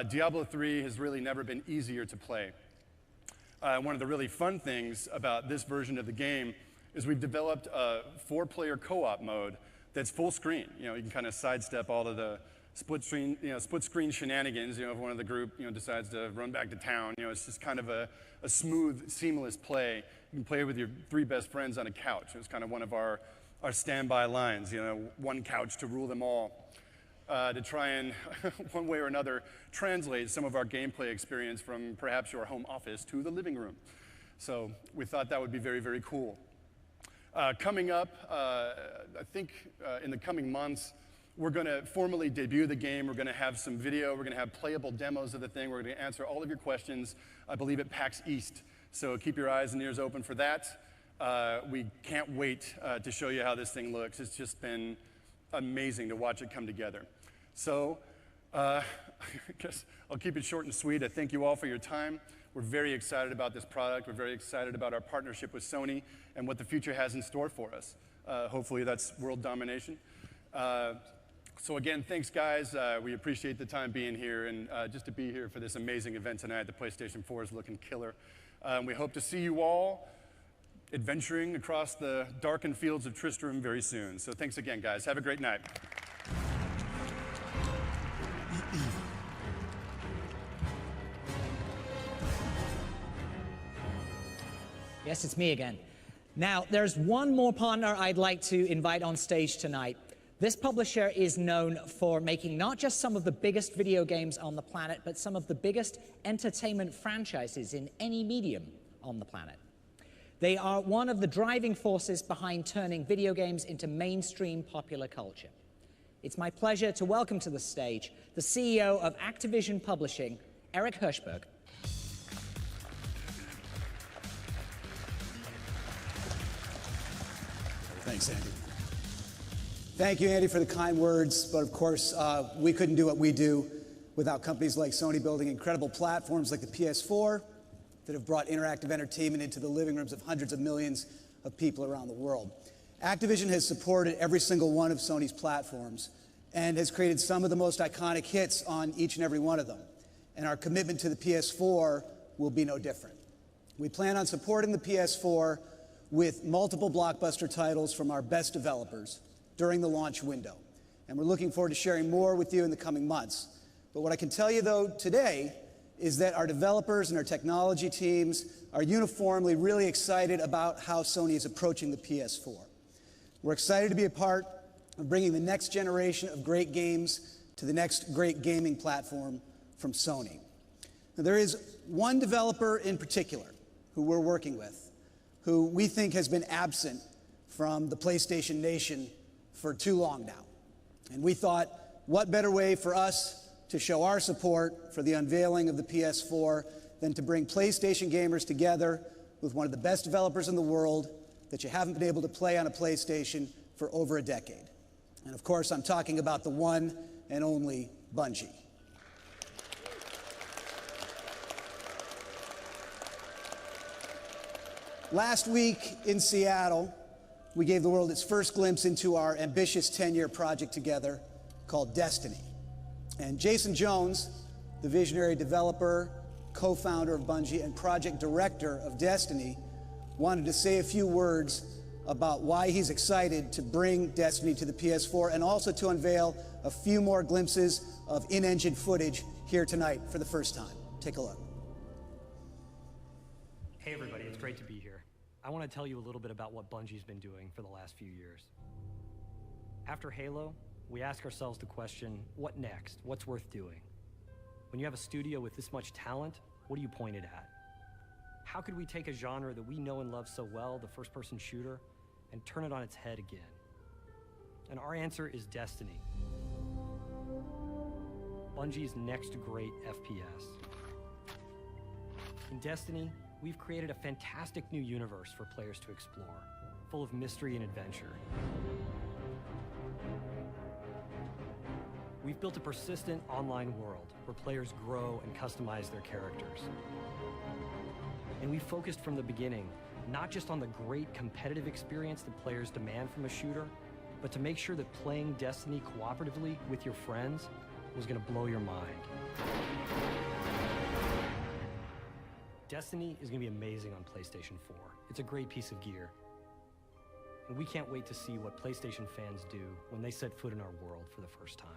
[SPEAKER 4] Diablo 3 has really never been easier to play. One of the really fun things about this version of the game is we've developed a 4-player co-op mode that's full screen. You know, you can kind of sidestep all of the split screen shenanigans. You know, if one of the group, decides to run back to town, it's just kind of a smooth, seamless play. You can play with your 3 best friends on a couch. It was kind of one of our standby lines, one couch to rule them all. To try and, one way or another, translate some of our gameplay experience from perhaps your home office to the living room. So we thought that would be very, very cool. Coming up, I think in the coming months, we're going to formally debut the game. We're going to have some video. We're going to have playable demos of the thing. We're going to answer all of your questions, I believe, at PAX East. So keep your eyes and ears open for that. We can't wait to show you how this thing looks. It's just been amazing to watch it come together. So I guess I'll keep it short and sweet. I thank you all for your time. We're very excited about this product. We're very excited about our partnership with Sony and what the future has in store for us. Hopefully that's world domination. So again, thanks guys. We appreciate the time being here and just to be here for this amazing event tonight. The PlayStation 4 is looking killer. We hope to see you all adventuring across the darkened fields of Tristram very soon. So thanks again, guys. Have a great night.
[SPEAKER 10] Yes, it's me again. Now, there's one more partner I'd like to invite on stage tonight. This publisher is known for making not just some of the biggest video games on the planet, but some of the biggest entertainment franchises in any medium on the planet. They are one of the driving forces behind turning video games into mainstream popular culture. It's my pleasure to welcome to the stage the CEO of Activision Publishing, Eric Hirschberg.
[SPEAKER 5] Thanks, Andy. Thank you, Andy, for the kind words. But of course, we couldn't do what we do without companies like Sony building incredible platforms like the PS4 that have brought interactive entertainment into the living rooms of hundreds of millions of people around the world. Activision has supported every single one of Sony's platforms and has created some of the most iconic hits on each and every one of them. And our commitment to the PS4 will be no different. We plan on supporting the PS4 with multiple blockbuster titles from our best developers during the launch window. And we're looking forward to sharing more with you in the coming months. But what I can tell you, though, today is that our developers and our technology teams are uniformly really excited about how Sony is approaching the PS4. We're excited to be a part of bringing the next generation of great games to the next great gaming platform from Sony. Now, there is one developer in particular who we're working with, who we think has been absent from the PlayStation Nation for too long now. And we thought, what better way for us to show our support for the unveiling of the PS4 than to bring PlayStation gamers together with one of the best developers in the world that you haven't been able to play on a PlayStation for over a decade. And of course, I'm talking about the one and only Bungie. Last week in Seattle, we gave the world its first glimpse into our ambitious 10-year project together called Destiny. And Jason Jones, the visionary developer, co-founder of Bungie, and project director of Destiny, wanted to say a few words about why he's excited to bring Destiny to the PS4 and also to unveil a few more glimpses of in-engine footage here tonight for the first time. Take a look.
[SPEAKER 6] Hey everybody, it's great to be here. I want to tell you a little bit about what Bungie's been doing for the last few years. After Halo, we ask ourselves the question, what next? What's worth doing? When you have a studio with this much talent, what do you point it at? How could we take a genre that we know and love so well, the first-person shooter, and turn it on its head again? And our answer is Destiny. Bungie's next great FPS. In Destiny, we've created a fantastic new universe for players to explore, full of mystery and adventure. We've built a persistent online world where players grow and customize their characters. And we focused from the beginning, not just on the great competitive experience that players demand from a shooter, but to make sure that playing Destiny cooperatively with your friends was going to blow your mind. Destiny is going to be amazing on PlayStation 4. It's a great piece of gear. And we can't wait to see what PlayStation fans do when they set foot in our world for the first time.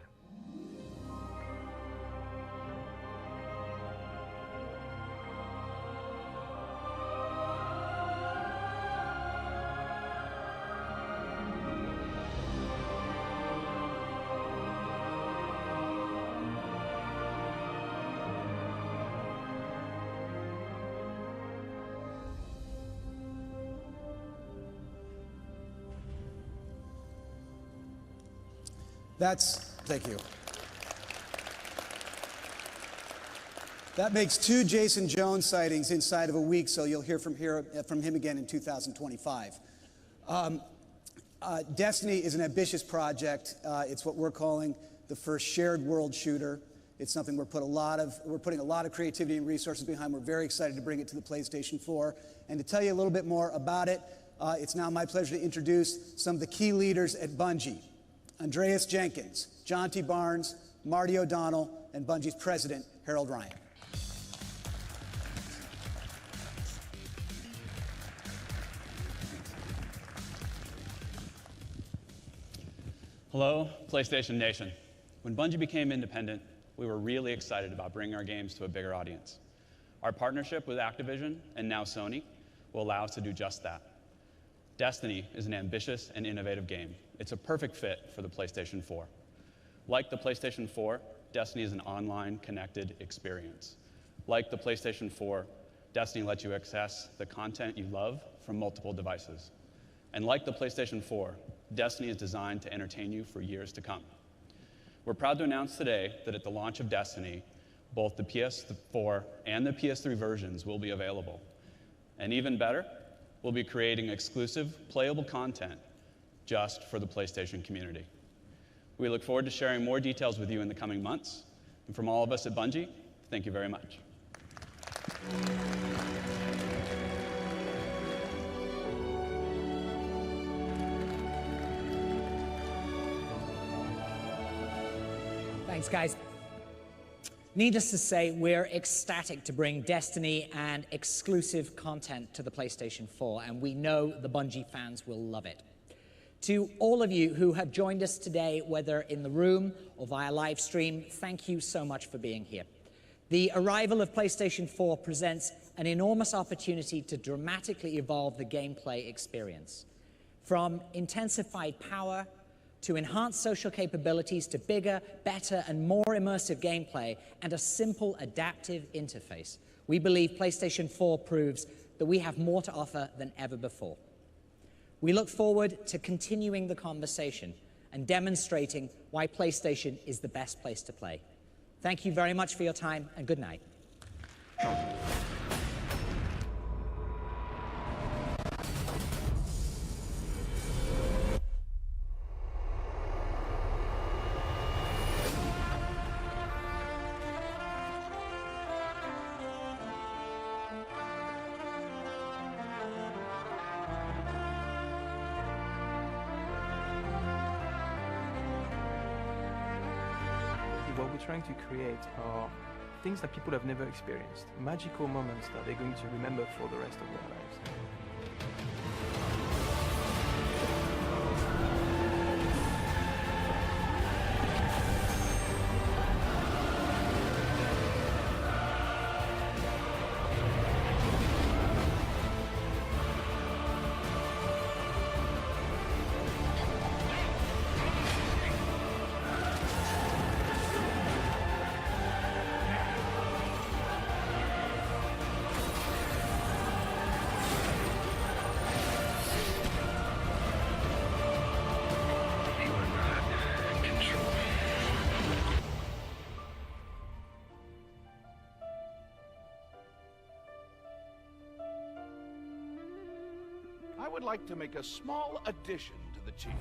[SPEAKER 5] Thank you. That makes 2 Jason Jones sightings inside of a week, so you'll hear from him again in 2025. Destiny is an ambitious project. It's what we're calling the first shared world shooter. It's something we're putting a lot of creativity and resources behind. We're very excited to bring it to the PlayStation 4. And to tell you a little bit more about it, it's now my pleasure to introduce some of the key leaders at Bungie. Andreas Jenkins, John T. Barnes, Marty O'Donnell, and Bungie's president, Harold Ryan.
[SPEAKER 7] Hello, PlayStation Nation. When Bungie became independent, we were really excited about bringing our games to a bigger audience. Our partnership with Activision, and now Sony, will allow us to do just that. Destiny is an ambitious and innovative game. It's a perfect fit for the PlayStation 4. Like the PlayStation 4, Destiny is an online connected experience. Like the PlayStation 4, Destiny lets you access the content you love from multiple devices. And like the PlayStation 4, Destiny is designed to entertain you for years to come. We're proud to announce today that at the launch of Destiny, both the PS4 and the PS3 versions will be available. And even better, we'll be creating exclusive, playable content just for the PlayStation community. We look forward to sharing more details with you in the coming months. And from all of us at Bungie, thank you very much.
[SPEAKER 10] Thanks, guys. Needless to say, we're ecstatic to bring Destiny and exclusive content to the PlayStation 4, and we know the Bungie fans will love it. To all of you who have joined us today, whether in the room or via live stream, thank you so much for being here. The arrival of PlayStation 4 presents an enormous opportunity to dramatically evolve the gameplay experience. From intensified power to enhanced social capabilities to bigger, better, and more immersive gameplay and a simple adaptive interface, we believe PlayStation 4 proves that we have more to offer than ever before. We look forward to continuing the conversation and demonstrating why PlayStation is the best place to play. Thank you very much for your time, and good night.
[SPEAKER 11] What we're trying to create are things that people have never experienced, magical moments that they're going to remember for the rest of their lives.
[SPEAKER 20] I would like to make a small addition to the team.